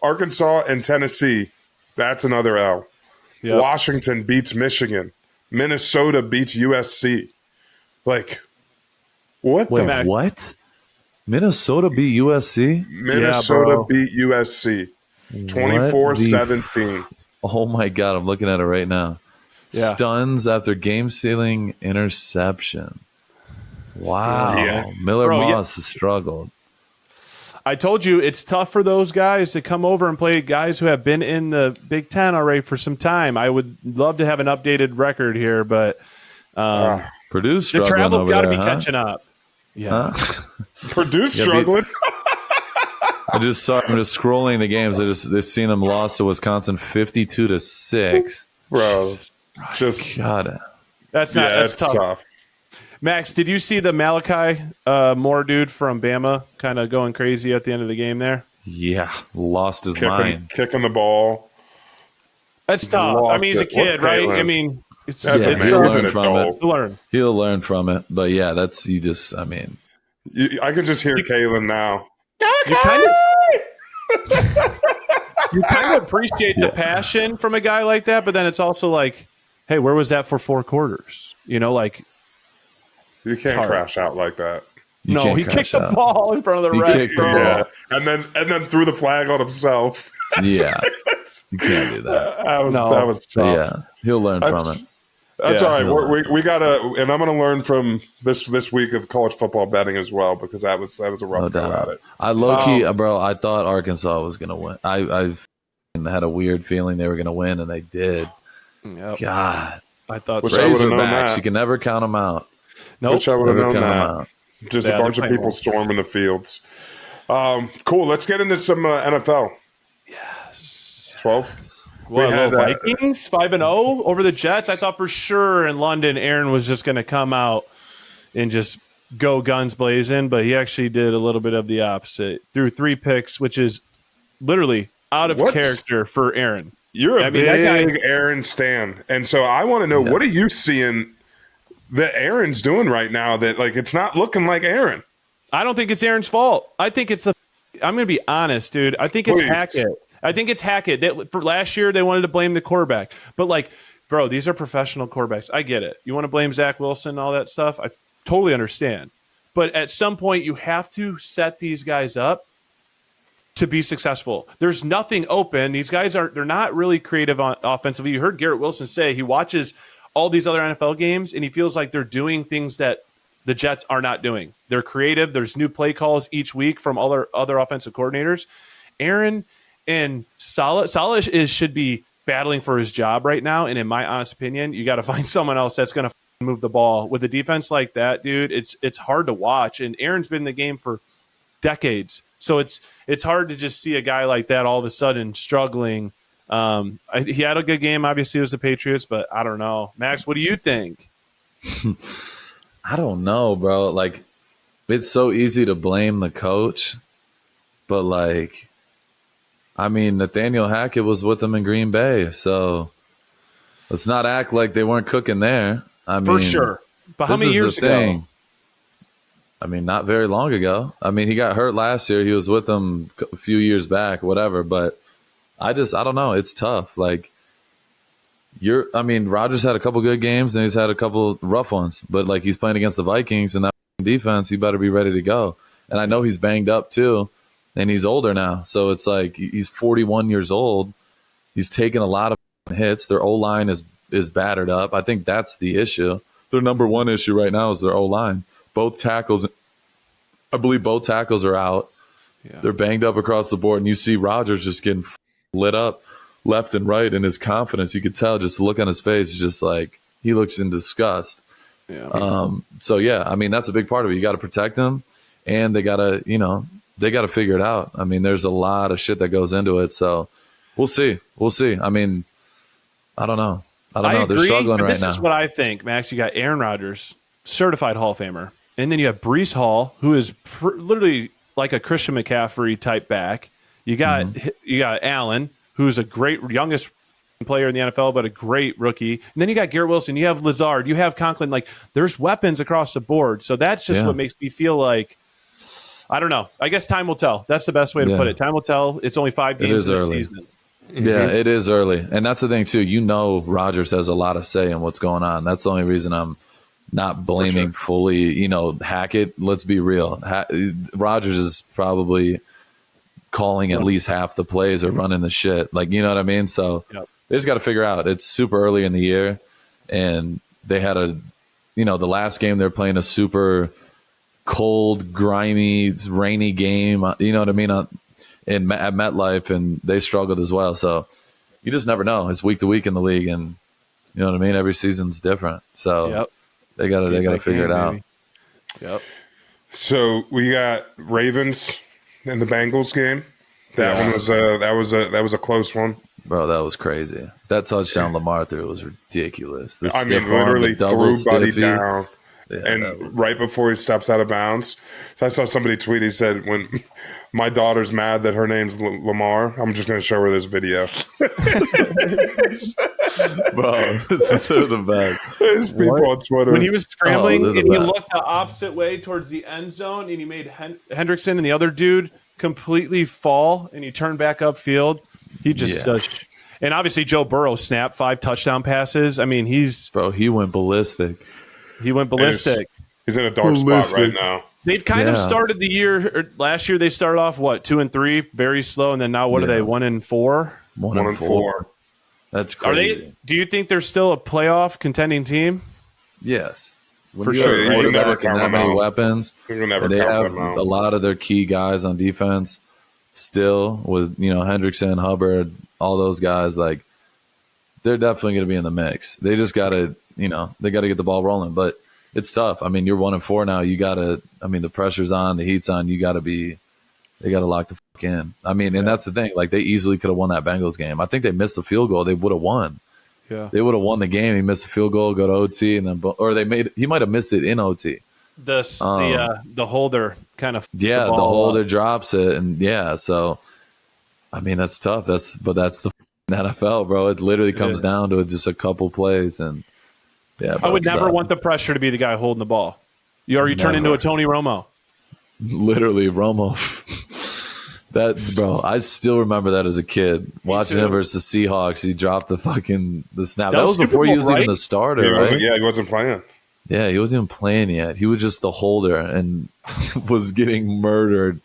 Arkansas and Tennessee. That's another L. Yep. Washington beats Michigan. Minnesota beats USC. Like, what Wait, the what? Minnesota beat USC? Minnesota bro. beat USC 24-17. Oh my god, I'm looking at it right now. Yeah. Stuns after game-sealing interception. Wow, Yeah. Miller Bro, yeah. Moss has struggled. I told you it's tough for those guys to come over and play guys who have been in the Big Ten already for some time. I would love to have an updated record here, but Purdue's the struggling travel's over got to there, be huh? catching up. Yeah. Huh? Purdue's Yeah, struggling. I'm just scrolling the games. They've seen them lost to Wisconsin 52-6. Bro, just God, That's it's tough. tough. Max, did you see the Malachi Moore dude from Bama kind of going crazy at the end of the game there? yeah, lost his mind. Kicking the ball. That's tough. I lost mean, he's a it. kid, What right? Caitlin? I mean, it's That's Yeah, a he'll man. He's learn an from adult. it. to learn. He'll learn from it, but yeah, that's you just. I mean, I can just hear Kaylin now. You kind of appreciate the passion from a guy like that, but then it's also like, hey, where was that for 4 quarters? Like, You can't hard. crash out like that. you no, can't he crash kicked the out. ball in front of the He ref. kicked the bro. ball. Yeah, and then threw the flag on himself. Yeah, you can't do that. That was No. tough. But yeah, he'll learn from it. That's Yeah. all right. We gotta, and I'm gonna learn from this week of college football betting as well, because that was a rough go at it. I low key, bro. I thought Arkansas was gonna win. I had a weird feeling they were gonna win, and they did. Yep. God, I thought Wish I would've known Razorbacks. that. You can never count them out. Nope. Wish I would have Never known count 'em that. out. Just Yeah, a bunch they're of playing people well. storming the fields. Cool. Let's get into some NFL. Yes. 12. What, We had, Vikings 5-0 over the Jets. I thought for sure in London, Aaron was just going to come out and just go guns blazing, but he actually did a little bit of the opposite. Threw 3 picks, which is literally out of character for Aaron. You're a I mean, that big Aaron stan, and so I want to know, what are you seeing that Aaron's doing right now that, like, it's not looking like Aaron? I don't think it's Aaron's fault. I think it's I'm going to be honest, dude. I think it's Please. Hackett. I think it's Hackett. For last year, they wanted to blame the quarterback. But, like, bro, these are professional quarterbacks. I get it. You want to blame Zach Wilson and all that stuff? I totally understand. But at some point, you have to set these guys up to be successful. There's nothing open. These guys they're not really creative offensively. You heard Garrett Wilson say he watches all these other NFL games, and he feels like they're doing things that the Jets are not doing. They're creative. There's new play calls each week from other offensive coordinators. Aaron and Saleh should be battling for his job right now. And in my honest opinion, you got to find someone else that's going to move the ball. With a defense like that, dude, it's hard to watch. And Aaron's been in the game for decades, so it's hard to just see a guy like that all of a sudden struggling. He had a good game. Obviously, it was the Patriots, but I don't know. Max, what do you think? I don't know, bro. Like, it's so easy to blame the coach, but, like, I mean, Nathaniel Hackett was with them in Green Bay, so let's not act like they weren't cooking there. I mean, For sure. But how many years ago? I mean, not very long ago. I mean, he got hurt last year. He was with them a few years back, whatever. But I don't know. It's tough. Like, Rodgers had a couple good games and he's had a couple rough ones. But, like, he's playing against the Vikings and that defense, you better be ready to go. And I know he's banged up too. And he's older now. So it's like he's 41 years old. He's taken a lot of hits. Their O-line is battered up. I think that's the issue. Their number one issue right now is their O-line. I believe both tackles are out. Yeah. They're banged up across the board. And you see Rodgers just getting lit up left and right. And his confidence, you could tell just look on his face, is just like he looks in disgust. Yeah. So, yeah, I mean, that's a big part of it. You got to protect him. And they got to, they got to figure it out. I mean, there's a lot of shit that goes into it. So we'll see. I mean, I don't know. I They're agree, struggling right now. This is what I think, Max. You got Aaron Rodgers, certified Hall of Famer. And then you have Breece Hall, who is literally like a Christian McCaffrey type back. You got Allen, who's a great youngest player in the NFL, but a great rookie. And then you got Garrett Wilson. You have Lazard. You have Conklin. Like, there's weapons across the board. So that's just what makes me feel like, I don't know. I guess time will tell. That's the best way to put it. Time will tell. It's only 5 games this season. Yeah, it is early. And that's the thing, too. Rodgers has a lot of say in what's going on. That's the only reason I'm not blaming fully, Hackett. Let's be real. Rodgers is probably calling at least half the plays or running the shit. Like, you know what I mean? So they just got to figure out. It's super early in the year. And they had the last game they're playing a super cold, grimy, rainy game, you know what I mean, at MetLife, and they struggled as well. So you just never know. It's week to week in the league, and you know what I mean. Every season's different, so they gotta figure it out. Yep. So we got Ravens in the Bengals game. That one was that was a close one. Bro, that was crazy. That touchdown Lamar threw was ridiculous. Literally threw Buddy down. Yeah, and right before he steps out of bounds, so I saw somebody tweet. He said, "When my daughter's mad that her name's Lamar, I'm just going to show her this video." Bro, they're the best. There's people on Twitter. When he was scrambling and he looked the opposite way towards the end zone, and he made Hendrickson and the other dude completely fall, and he turned back upfield. He just does. And obviously, Joe Burrow snapped 5 touchdown passes. I mean, he went ballistic. He went ballistic. He's in a dark spot right now. They've kind of started the year. Or last year, they started off 2-3, very slow, and then now what are they? 1-4. 1-4. That's Are crazy. they? Do you think they're still a playoff contending team? Yes. When For you sure, have a right? You never quarterback and count that them many out. weapons, You'll never and they count have them out. a lot of their key guys on defense still with, Hendrickson, Hubbard, all those guys, like they're definitely going to be in the mix. They just got to, they got to get the ball rolling, but it's tough. I mean, you're 1-4 now. You got to, the pressure's on, the heat's on. They got to lock the fuck in. I mean, and that's the thing. Like, they easily could have won that Bengals game. I think they missed the field goal. They would have won. Yeah. They would have won the game. He missed a field goal, go to OT, and then, or he might have missed it in OT. The holder kind of Yeah, the holder drops it, and so I mean that's tough. But that's the NFL, bro. It literally comes down to just a couple plays, and I would never want the pressure to be the guy holding the ball. You turn into a Tony Romo. Literally Romo. Bro, I still remember that as a kid watching him versus Seahawks. He dropped the snap. That was before he was even the starter, right? He wasn't playing. Yeah, he wasn't even playing yet. He was just the holder and was getting murdered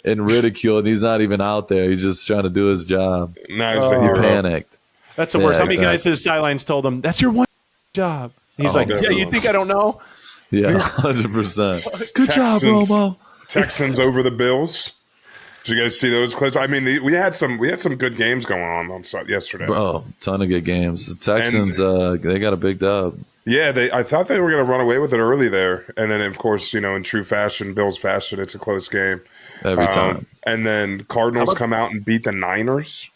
and ridiculed. And he's not even out there. He's just trying to do his job. No, He panicked. That's the worst. How many guys to the sidelines told him, "That's your one job"? He's like, definitely. "Yeah, you think I don't know?" Yeah, 100%. Good job, Texans- Romo. Texans over the Bills. Did you guys see those clips? I mean, we had some good games going on yesterday. Bro, ton of good games. The Texans, they got a big dub. Yeah, I thought they were going to run away with it early there, and then of course, in true fashion, Bills fashion, it's a close game Every time. And then Cardinals come out and beat the Niners.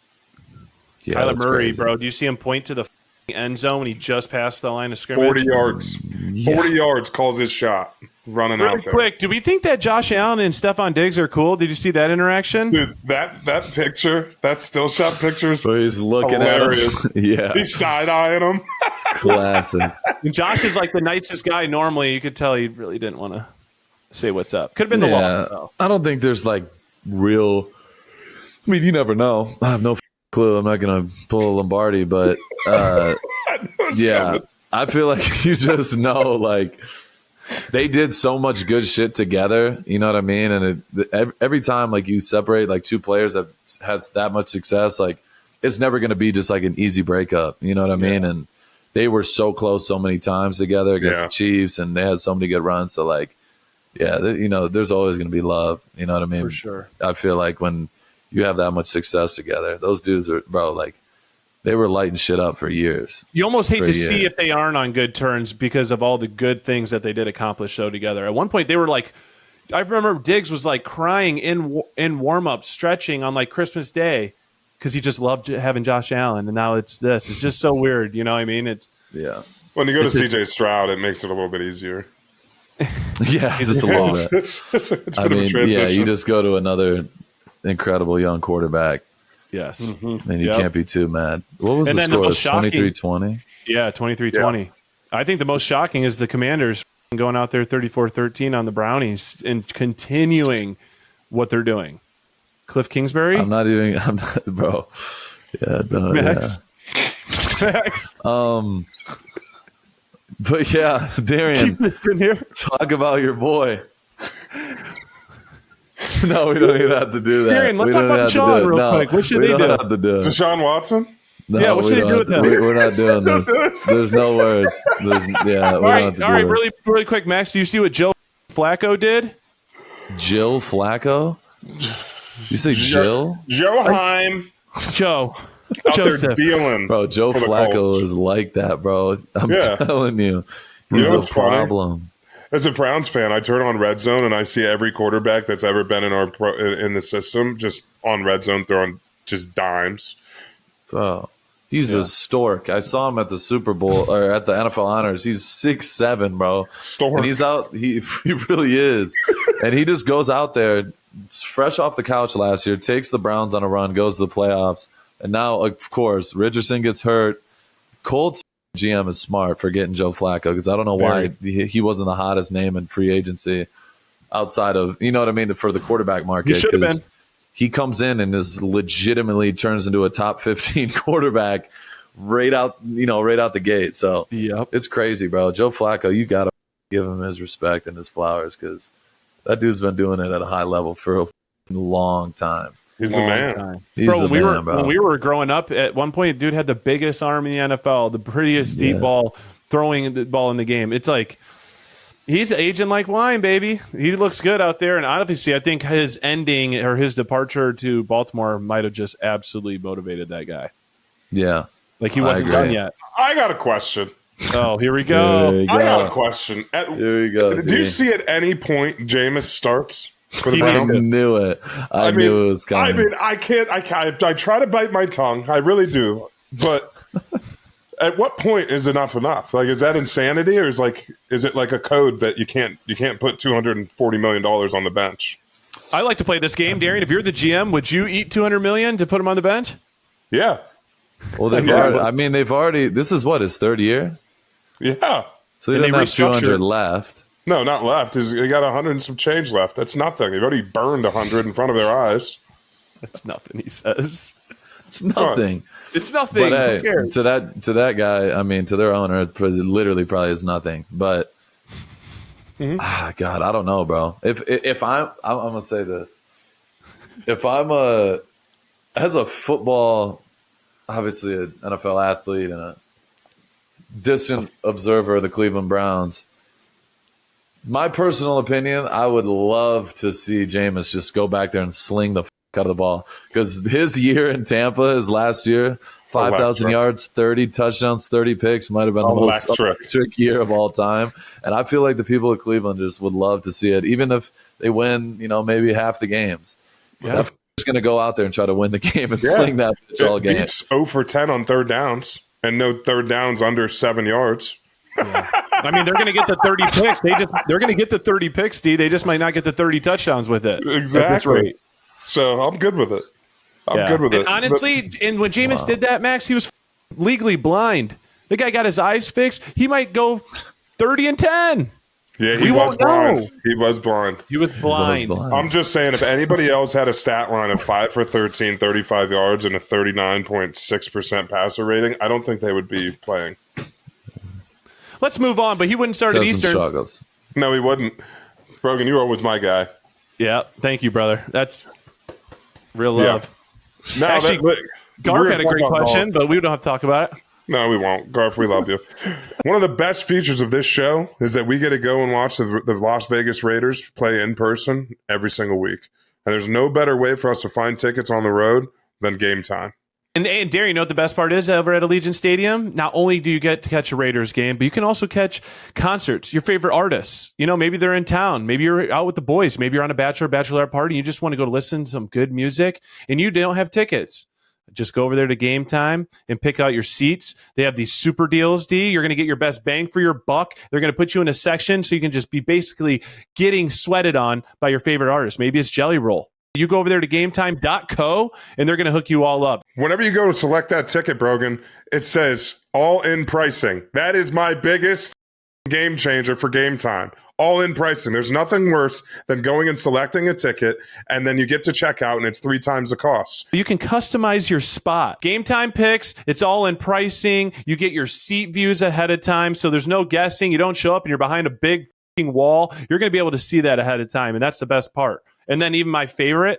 Yeah, Kyler that's Murray, crazy. bro. Do you see him point to the end zone when he just passed the line of scrimmage? 40 yards. 40 yards calls his shot running Really out there. quick, do we think that Josh Allen and Stephon Diggs are cool? Did you see that interaction? Dude, that picture, that still shot picture is So he's looking hilarious. at him. Yeah, He's side-eyeing him. classic. And Josh is like the nicest guy normally. You could tell he really didn't want to say what's up. Could have been the law. though. I don't think there's like real. I mean, you never know. I have no clue. I'm not gonna pull a Lombardi, but I feel like you just know, like they did so much good shit together. You know what I mean? And every time, like you separate like two players that had that much success, like it's never gonna be just like an easy breakup. You know what I mean? And they were so close so many times together against the Chiefs, and they had so many good runs. So like, there's always gonna be love. You know what I mean? For sure. I feel like when you have that much success together, those dudes are, bro, like they were lighting shit up for years. You almost hate to years. see if they aren't on good terms because of all the good things that they did accomplish though together. At one point, they were like, I remember Diggs was like crying in warm up, stretching on like Christmas Day because he just loved having Josh Allen, and now it's this. It's just so weird, you know what I mean? It's When you go to CJ Stroud, it makes it a little bit easier. Yeah, just a little bit. It's a bit of a transition. You just go to another incredible young quarterback, yes, and you can't be too mad. What was And the then the score? most shocking- 23-20? yeah, 23-20. I think the most shocking is the Commanders going out there 34-13 on the Brownies and continuing what they're doing. Cliff Kingsbury, I'm not, bro. Yeah, no, Max? Max? But yeah, Darian, in here. talk about your boy. No, we don't even have to do that. Darian, let's We talk don't about have to Deshaun do it. real No, quick. What should we they don't do? have to do it. Deshaun Watson? No, Yeah, what we should they don't do have with to- him? We're not doing this. There's no words. We All don't have right, to do it. really quick, Max. Do you see what Joe Flacco did? Jill Flacco? You say Jill? Joe Heim Joe. out there Joseph. dealing. Bro, Joe for the Flacco Colts. is like that, bro. I'm Yeah. telling you. You He's know a what's funny? problem. As a Browns fan, I turn on Red Zone and I see every quarterback that's ever been in in the system just on Red Zone throwing just dimes. Bro, he's a stork. I saw him at the Super Bowl or at the NFL Honors. He's 6'7", bro. Stork. And he's out. He really is. And he just goes out there, fresh off the couch last year, takes the Browns on a run, goes to the playoffs. And now, of course, Richardson gets hurt. Colts GM is smart for getting Joe Flacco because I don't know why he wasn't the hottest name in free agency outside of, you know what I mean, for the quarterback market. He should have been. He comes in and is legitimately turns into a top 15 quarterback right out the gate. So Yep. it's crazy, bro. Joe Flacco, you got to give him his respect and his flowers because that dude's been doing it at a high level for a long time. He's the man. Time. He's Bro, the man, bro. When we were growing up, at one point, dude had the biggest arm in the NFL, the prettiest deep ball, throwing the ball in the game. It's like he's aging like wine, baby. He looks good out there. And obviously, I think his ending or his departure to Baltimore might have just absolutely motivated that guy. Yeah. Like he wasn't done yet. I got a question. Oh, here we go. I got a question. Here we go. Do you see at any point Jameis starts for the He Browns? I knew it. I knew it was coming. I mean, I can't. I try to bite my tongue. I really do. But at what point is enough enough? Like, is that insanity, or is it like a code that you can't put $240 million on the bench? I like to play this game, Darian. If you're the GM, would you eat $200 million to put him on the bench? Yeah. Well, they've already. This is what, his third year. Yeah. So he And they doesn't have 200 restructured. left. No, not left. He got 100 and some change left. That's nothing. They've already burned 100 in front of their eyes. That's nothing, he says. It's nothing. It's nothing. But Who hey, cares? to that guy, I mean, to their owner, it literally probably is nothing. But God, I don't know, bro. If I'm gonna say this, if I'm as a football, obviously an NFL athlete and a distant observer of the Cleveland Browns, my personal opinion, I would love to see Jameis just go back there and sling the out of the ball, because his year in Tampa, his last year, 5,000 yards, 30 touchdowns, 30 picks, might have been the most electric year of all time. And I feel like the people of Cleveland just would love to see it, even if they win, maybe half the games. Yeah. They're just going to go out there and try to win the game and sling that bitch all game. It's 0 for 10 on third downs, and no third downs under 7 yards. Yeah. I mean, they're going to get the 30 picks. They're going to get the 30 picks, D. They just might not get the 30 touchdowns with it. Exactly. So I'm good with it. I'm good with it. Honestly, and when Jameis did that, Max, he was legally blind. The guy got his eyes fixed. He might go 30-10. Yeah, he was blind. He was blind. He was blind. I'm just saying, if anybody else had a stat line of 5 for 13, 35 yards, and a 39.6% passer rating, I don't think they would be playing. Let's move on, but he wouldn't start at Eastern. Struggles. No, he wouldn't. Brogan, you're always my guy. Yeah, thank you, brother. That's real love. Yeah. No, actually, Garf had a great question, but we don't have to talk about it. No, we won't. Garf, we love you. One of the best features of this show is that we get to go and watch the Las Vegas Raiders play in person every single week. And there's no better way for us to find tickets on the road than Game Time. And Darren, you know what the best part is over at Allegiant Stadium? Not only do you get to catch a Raiders game, but you can also catch concerts, your favorite artists. Maybe they're in town. Maybe you're out with the boys. Maybe you're on a bachelorette party. And you just want to go to listen to some good music, and you don't have tickets. Just go over there to Game Time and pick out your seats. They have these super deals, D. You're going to get your best bang for your buck. They're going to put you in a section so you can just be basically getting sweated on by your favorite artist. Maybe it's Jelly Roll. You go over there to gametime.co, and they're going to hook you all up. Whenever you go to select that ticket, Brogan, it says all-in pricing. That is my biggest game changer for Game Time. All-in pricing. There's nothing worse than going and selecting a ticket, and then you get to check out, and it's 3 times the cost. You can customize your spot. Game Time picks, it's all in pricing. You get your seat views ahead of time, so there's no guessing. You don't show up and you're behind a big wall. You're going to be able to see that ahead of time, and that's the best part. And then even my favorite,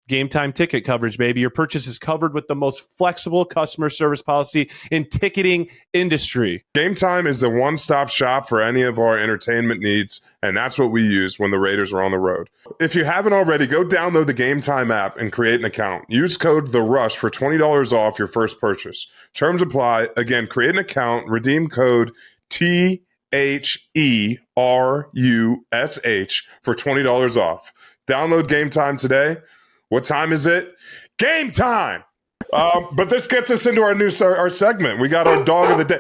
Game Time ticket coverage, baby. Your purchase is covered with the most flexible customer service policy in ticketing industry. Game Time is the one-stop shop for any of our entertainment needs, and that's what we use when the Raiders are on the road. If you haven't already, go download the Game Time app and create an account. Use code THERUSH for $20 off your first purchase. Terms apply. Again, create an account, redeem code THERUSH for $20 off. Download Game Time today. What time is it? Game time! But this gets us into our segment. We got our dog of the day.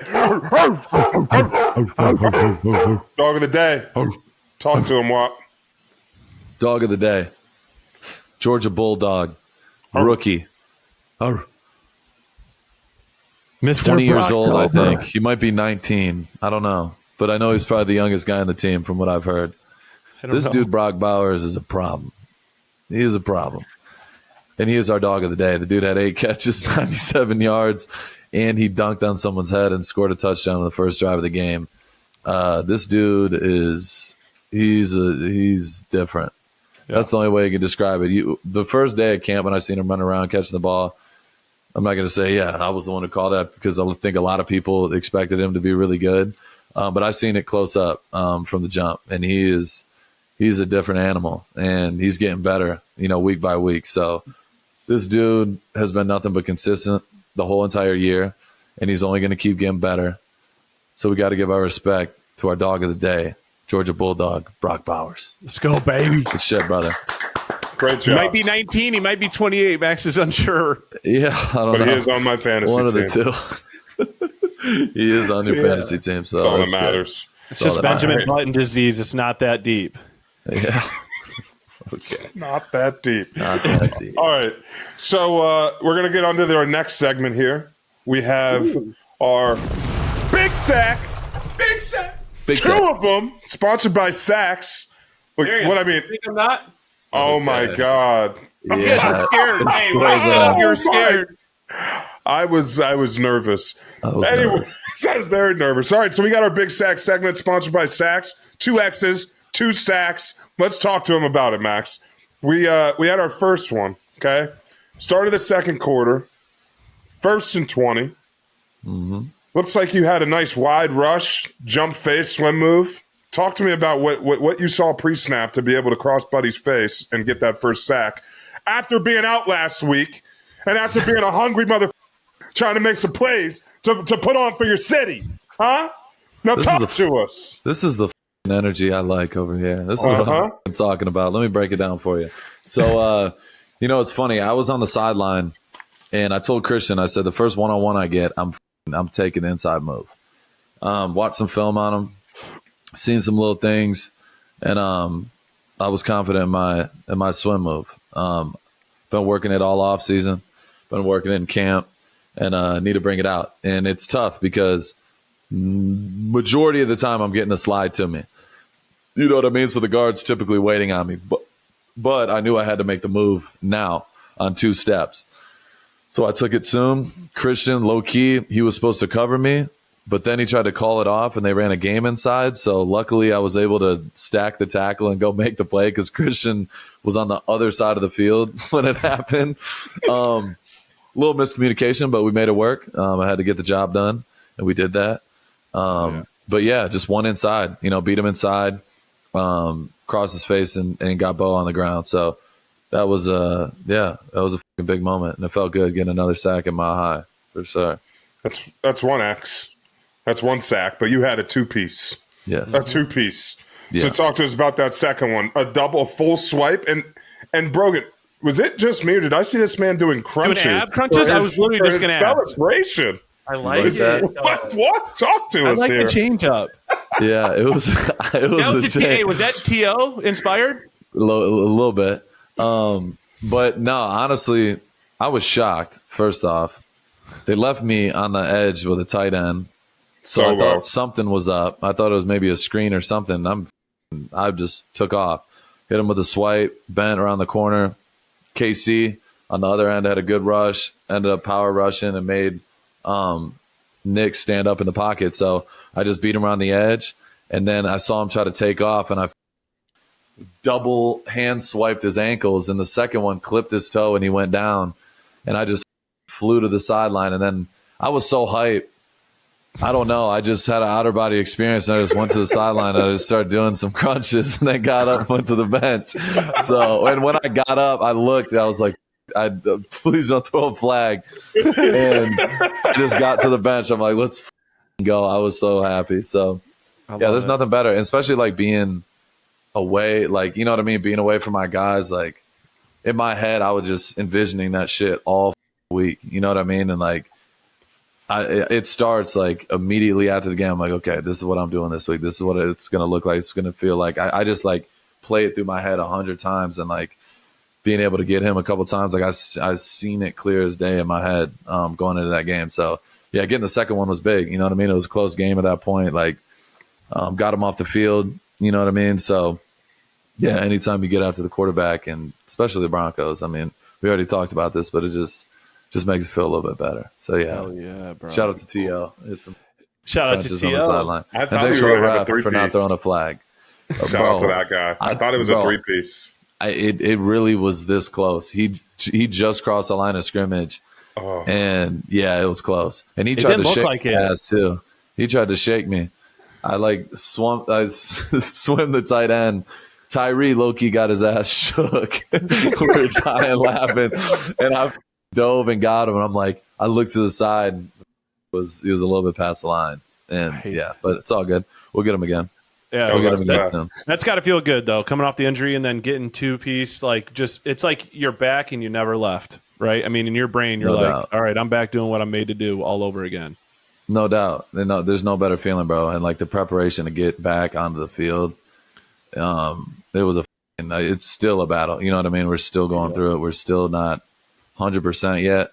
Dog of the day. Talk to him, Wap. Dog of the day. Georgia Bulldog. Rookie. Mr. 20 years old, I Brocktober. think. He might be 19. I don't know. But I know he's probably the youngest guy on the team from what I've heard. This dude, Brock Bowers, is a problem. He is a problem. And he is our dog of the day. The dude had 8 catches, 97 yards, and he dunked on someone's head and scored a touchdown on the first drive of the game. This dude he's different. That's the only way you can describe it. The first day at camp when I seen him run around catching the ball, I'm not going to say, I was the one who called that because I think a lot of people expected him to be really good. But I seen it close up from the jump, and he's a different animal, and he's getting better, week by week. So this dude has been nothing but consistent the whole entire year, and he's only going to keep getting better. So we got to give our respect to our dog of the day, Georgia Bulldog, Brock Bowers. Let's go, baby. Good shit, brother. Great job. He might be 19. He might be 28. Max is unsure. Yeah, I don't know. But he is on my fantasy team. One of the two. He is on your fantasy team. So that's all that matters. It's just Benjamin Button disease. It's not that deep. Yeah. It's not that deep. Not that deep. All right. So we're going to get on to our next segment here. We have our Big Sack. Big Sack. Two of them sponsored by Sacks. What I mean. Think I'm not? Oh, my God. Yeah. I'm scared. You're scared. I was nervous. I was very nervous. All right, so we got our Big Sack segment sponsored by Sacks. 2 X's, 2 sacks. Let's talk to him about it, Max. We had our first one, okay? Started the second quarter, 1st and 20. Mm-hmm. Looks like you had a nice wide rush, jump face, swim move. Talk to me about what you saw pre-snap to be able to cross Buddy's face and get that first sack after being out last week and after being a hungry mother trying to make some plays to put on for your city. Huh? Now talk to us. This is the energy I like over here. This is what I'm talking about. Let me break it down for you. So, it's funny. I was on the sideline, and I told Christian, I said, the first one-on-one I get, I'm taking the inside move. Watched some film on him, seen some little things, and I was confident in my swim move. Been working it all off season, been working it in camp, and need to bring it out. And it's tough because majority of the time I'm getting a slide to me. You know what I mean? So the guard's typically waiting on me. But I knew I had to make the move now on 2 steps. So I took it soon. Christian, low-key, he was supposed to cover me, but then he tried to call it off, and they ran a game inside. So luckily I was able to stack the tackle and go make the play because Christian was on the other side of the field when it happened. A little miscommunication, but we made it work. I had to get the job done, and we did that. But, yeah, just one inside. Beat him inside, crossed his face, and got Bo on the ground. So that was a fucking big moment, and it felt good getting another sack at Mile High for sure. That's 1 X. That's 1 sack, but you had a 2-piece. Yes. A 2-piece. Yeah. So talk to us about that second one. A full swipe. And Brogan, was it just me or did I see this man doing crunches? Doing ab crunches? I was literally just going to ask. Celebration. I like it. What? Talk to us here. I like the change up. Yeah, it was Was that T.O. inspired? A little bit. But no, honestly, I was shocked, first off. They left me on the edge with a tight end. So I thought something was up. I thought it was maybe a screen or something. I just took off. Hit him with a swipe, bent around the corner. KC on the other end had a good rush, ended up power rushing and made Nick stand up in the pocket. So I just beat him around the edge. And then I saw him try to take off, and I double hand swiped his ankles, and the second one clipped his toe, and he went down. And I just flew to the sideline, and then I was so hyped. I don't know. I just had an outer body experience, and I just went to the sideline, and I just started doing some crunches, and then got up and went to the bench. So, and when I got up, I looked, and I was like, please don't throw a flag. And I just got to the bench. I'm like, let's go. I was so happy. So, yeah, there's nothing better, and especially like being away, like, you know what I mean? Being away from my guys, like, in my head, I was just envisioning that shit all week. You know what I mean? And like, it starts like immediately after the game. I'm like, okay, this is what I'm doing this week. This is what it's going to look like. It's going to feel like. I just like play it through my head 100 times, and like being able to get him a couple times, like I've seen it clear as day in my head going into that game. So yeah, getting the second one was big. You know what I mean? It was a close game at that point. Like got him off the field. You know what I mean? So yeah, anytime you get out to the quarterback, and especially the Broncos, I mean, we already talked about this, but it just makes it feel a little bit better. So yeah, hell yeah, bro. Shout out to T.O. Shout out to T.O. I and thanks for the ref for not throwing a flag. Shout out to that guy. I thought it was a 3-piece. it really was this close. He just crossed the line of scrimmage, and yeah, it was close. And he tried to shake my ass too. He tried to shake me. I swim the tight end. Tyree low-key got his ass shook. We were dying laughing, and I dove and got him. And I'm like, I looked to the side. He was a little bit past the line, and yeah, but it's all good. We'll get him again. Yeah, that's got to feel good though, coming off the injury and then getting two-piece. It's like you're back and you never left, right? I mean, in your brain, you're all right, I'm back doing what I'm made to do all over again. No doubt. There's no better feeling, bro. And like the preparation to get back onto the field, it's still a battle. You know what I mean? We're still going through it. We're still not 100% yet.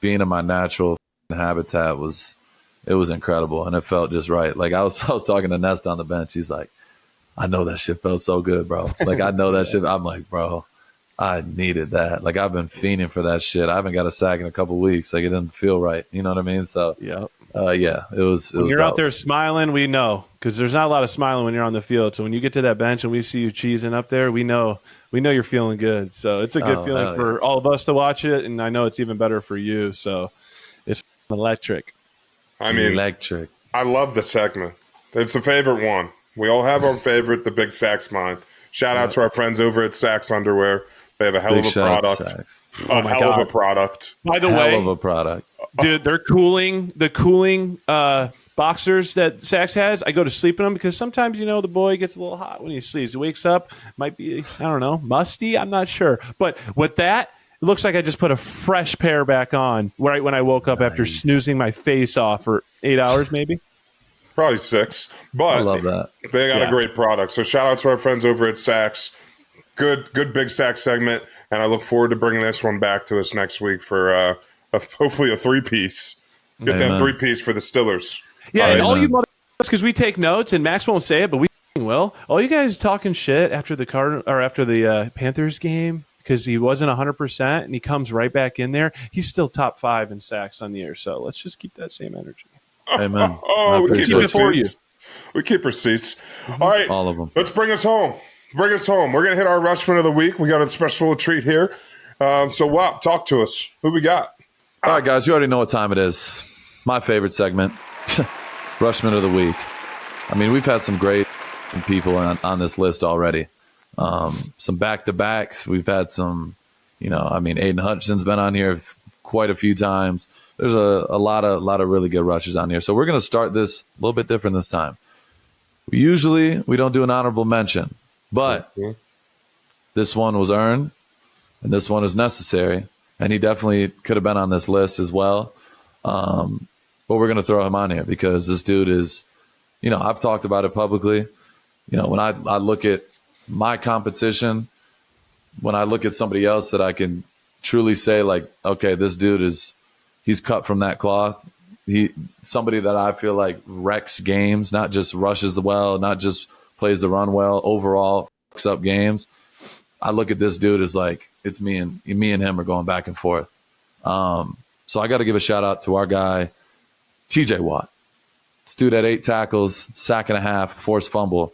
Being in my natural habitat was incredible, and it felt just right. Like I was talking to Nest on the bench. He's like, I know that shit felt so good, bro. Like I know that shit. I'm like, bro, I needed that. Like I've been fiending for that shit. I haven't got a sack in a couple weeks. Like it didn't feel right. You know what I mean? So yeah, it was. When you're dope. out there smiling, we know, because there's not a lot of smiling when you're on the field. So when you get to that bench and we see you cheesing up there, we know you're feeling good. So it's a good feeling for all of us to watch it, and I know it's even better for you. So it's electric. I mean, electric. I love the segment. It's a favorite one. We all have our favorite, the Big Sax Mine. Shout out to our friends over at Sax Underwear. They have a hell of a product. A hell of a product. By the way, hell of a product. Dude, the cooling boxers that Sax has, I go to sleep in them because sometimes, the boy gets a little hot when he sleeps. He wakes up, might be, I don't know, musty. I'm not sure. But with that, it looks like I just put a fresh pair back on right when I woke up after snoozing my face off for 8 hours, maybe. Probably 6. But I love that. They got a great product. So shout out to our friends over at Sax. Good Big Sax segment. And I look forward to bringing this one back to us next week for hopefully a 3-piece. Get that 3-piece for the Stillers. Yeah, and all you motherfuckers, because we take notes, and Max won't say it, but we will. All you guys talking shit after the Panthers game, because he wasn't 100%, and he comes right back in there. He's still top 5 in sacks on the year, so let's just keep that same energy. Amen. We keep it for you. We keep receipts. All right. All of them. Let's bring us home. We're going to hit our Rushman of the Week. We got a special treat here. So, wow, talk to us. Who we got? All right, guys, you already know what time it is. My favorite segment, Rushman of the Week. I mean, we've had some great people on this list already. Some back-to-backs. We've had some, Aiden Hutchinson's been on here quite a few times. There's a lot of really good rushers on here. So we're going to start this a little bit different this time. Usually we don't do an honorable mention, but this one was earned and this one is necessary. And he definitely could have been on this list as well. But we're going to throw him on here because this dude is, I've talked about it publicly. When I look at my competition, when I look at somebody else that I can truly say, like, okay, this dude he's cut from that cloth. Somebody that I feel like wrecks games, not just rushes the well, not just plays the run well, overall fucks up games. I look at this dude as like, it's me and him are going back and forth. So I got to give a shout out to our guy, TJ Watt. This dude had 8 tackles, sack and a half, forced fumble.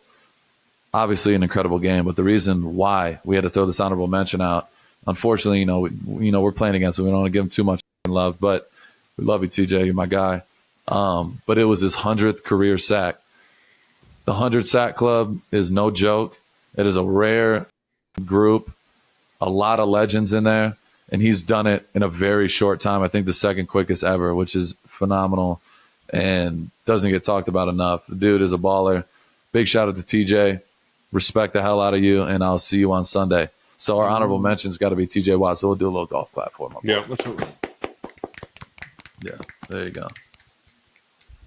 Obviously an incredible game, but the reason why we had to throw this honorable mention out, unfortunately, we're playing against him. We don't want to give him too much love, but we love you, TJ. You're my guy. But it was his 100th career sack. The 100 sack club is no joke. It is a rare group, a lot of legends in there, and he's done it in a very short time. I think the second quickest ever, which is phenomenal and doesn't get talked about enough. The dude is a baller. Big shout out to TJ. Respect the hell out of you, and I'll see you on Sunday. So our honorable mention's got to be TJ Watt. So we'll do a little golf platform. Yeah. Yeah, there you go.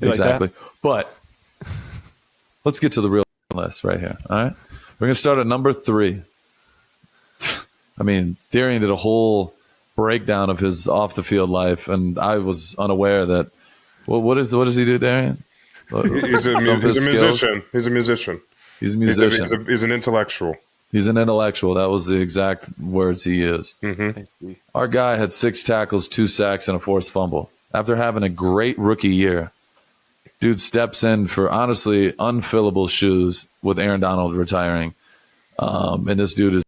You exactly. like but let's get to the real list right here. All right. We're going to start at number 3. I mean, Darian did a whole breakdown of his off the field life, and I was unaware that. Well, what does he do, Darian? He's a musician. He's a musician. He's a musician. He's an intellectual. He's an intellectual. That was the exact words he used. Mm-hmm. Our guy had 6 tackles, 2 sacks, and a forced fumble. After having a great rookie year, dude steps in for honestly unfillable shoes with Aaron Donald retiring. And this dude is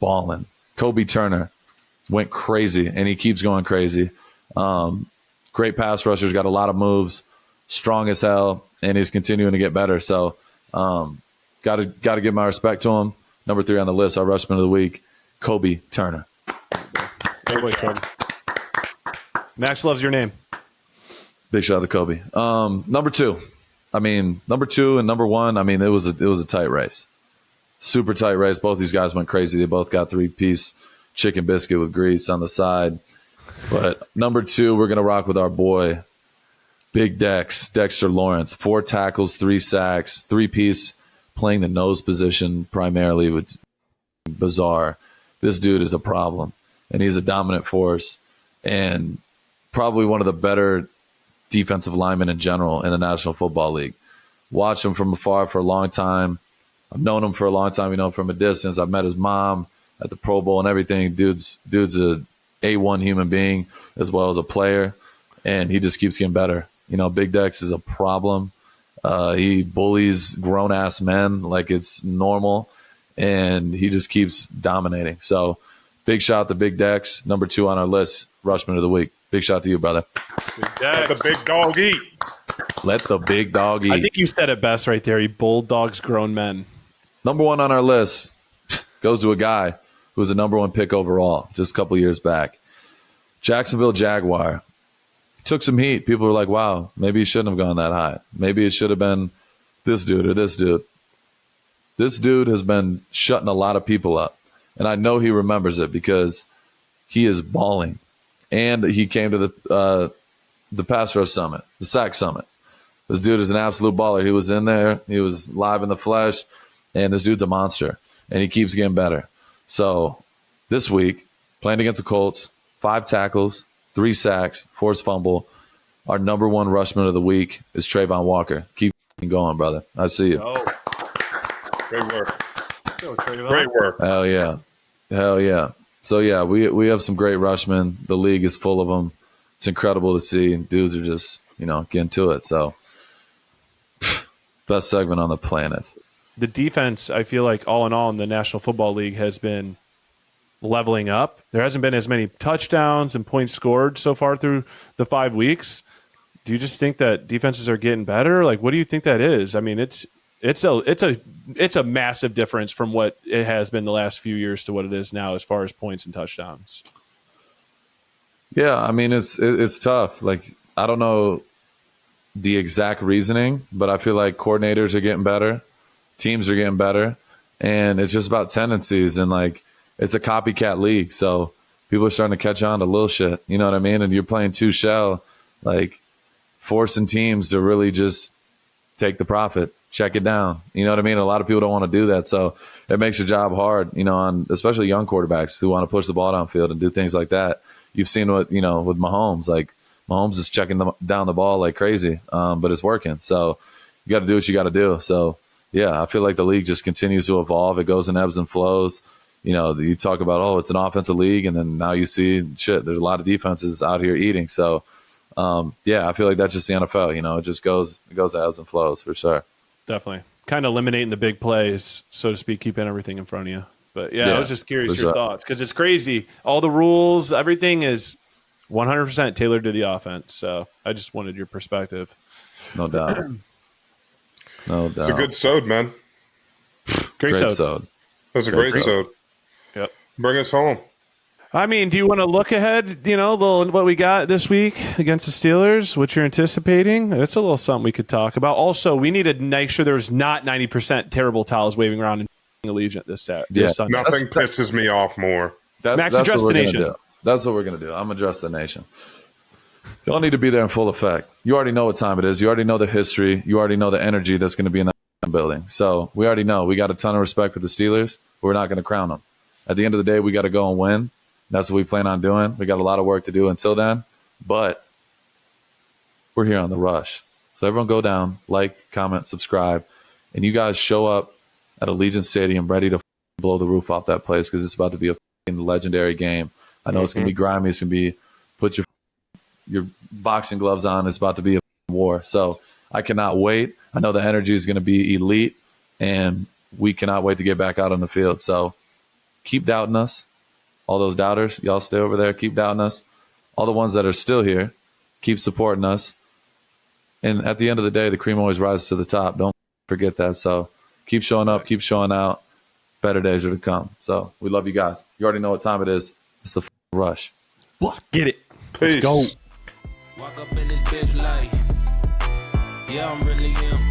balling. Kobe Turner went crazy, and he keeps going crazy. Great pass rushers, got a lot of moves, strong as hell, and he's continuing to get better. So got to give my respect to him. Number 3 on the list, our rushman of the week, Kobe Turner. Great boy, Kobe. Max loves your name. Big shout out to Kobe. Number 2. Number 2 and number 1, it was a tight race. Super tight race. Both these guys went crazy. They both got 3-piece chicken biscuit with grease on the side. But number 2, we're going to rock with our boy, Big Dexter Lawrence. 4 tackles, 3 sacks, 3-piece, playing the nose position primarily with bizarre. This dude is a problem, and he's a dominant force and probably one of the better defensive linemen in general in the National Football League. Watched him from afar for a long time. I've known him for a long time. We know him from a distance. I've met his mom at the Pro Bowl and everything. Dude's a A1 human being as well as a player, and he just keeps getting better. Big Dex is a problem. He bullies grown-ass men like it's normal, and he just keeps dominating. So big shout out to Big Dex, number 2 on our list, Rushman of the Week. Big shout out to you, brother. Let the big dog eat. Let the big dog eat. I think you said it best right there. He bulldogs grown men. Number 1 on our list goes to a guy who was a number 1 pick overall just a couple years back. Jacksonville Jaguar. Took some heat. People were like, wow, maybe he shouldn't have gone that high. Maybe it should have been this dude or this dude. This dude has been shutting a lot of people up. And I know he remembers it because he is balling. And he came to the pass rush summit, the sack summit. This dude is an absolute baller. He was in there. He was live in the flesh. And this dude's a monster. And he keeps getting better. So this week, playing against the Colts, 5 tackles, 3 sacks, forced fumble. Our number 1 rushman of the week is Trayvon Walker. Keep going, brother. I see you. Oh. Great work. Go, Trayvon. Great work. Hell yeah. Hell yeah. So, yeah, we have some great rushmen. The league is full of them. It's incredible to see. Dudes are just, getting to it. So, best segment on the planet. The defense, I feel like all in all in the National Football League has been leveling up. There hasn't been as many touchdowns and points scored so far through the 5 weeks. Do you just think that defenses are getting better? Like, what do you think that is? It's a massive difference from what it has been the last few years to what it is now as far as points and touchdowns. Yeah, it's tough. Like, I don't know the exact reasoning, but I feel like coordinators are getting better, teams are getting better, and it's just about tendencies. And like, it's a copycat league, so people are starting to catch on to little shit. You know what I mean? And you're playing 2 shell, like forcing teams to really just take the profit, check it down. You know what I mean? A lot of people don't want to do that, so it makes your job hard. On especially young quarterbacks who want to push the ball downfield and do things like that. You've seen what with Mahomes. Like, Mahomes is checking down the ball like crazy, but it's working. So you got to do what you got to do. So yeah, I feel like the league just continues to evolve. It goes in ebbs and flows. You talk about, oh, it's an offensive league, and then now you see, shit, there's a lot of defenses out here eating. So, yeah, I feel like that's just the NFL. It just goes ebbs and flows for sure. Definitely. Kind of eliminating the big plays, so to speak, keeping everything in front of you. But, yeah, I was just curious your thoughts because it's crazy. All the rules, everything is 100% tailored to the offense. So I just wanted your perspective. No doubt. No doubt. It's a good sode, man. Great sode. That's a great sode. Yep. Bring us home. Do you want to look ahead, what we got this week against the Steelers, what you're anticipating? That's a little something we could talk about. Also, we need to make sure there's not 90% terrible towels waving around in Allegiant this Sunday. Nothing pisses me off more. Max, address the nation. That's what we're going to do. I'm address the nation. Y'all need to be there in full effect. You already know what time it is. You already know the history. You already know the energy that's going to be in that building. So we already know. We got a ton of respect for the Steelers, but we're not going to crown them. At the end of the day, we got to go and win. That's what we plan on doing. We got a lot of work to do until then, but we're here on the rush. So everyone go down, like, comment, subscribe, and you guys show up at Allegiant Stadium ready to blow the roof off that place because it's about to be a legendary game. I know it's going to be grimy. It's going to be put your boxing gloves on. It's about to be a war. So I cannot wait. I know the energy is going to be elite, and we cannot wait to get back out on the field. So keep doubting us. All those doubters, y'all stay over there. Keep doubting us. All the ones that are still here, keep supporting us. And at the end of the day, the cream always rises to the top. Don't forget that. So keep showing up, keep showing out. Better days are to come. So we love you guys. You already know what time it is. It's the rush. Let's get it. Peace. Let's go. Walk up in this bitch like, yeah, I'm really him.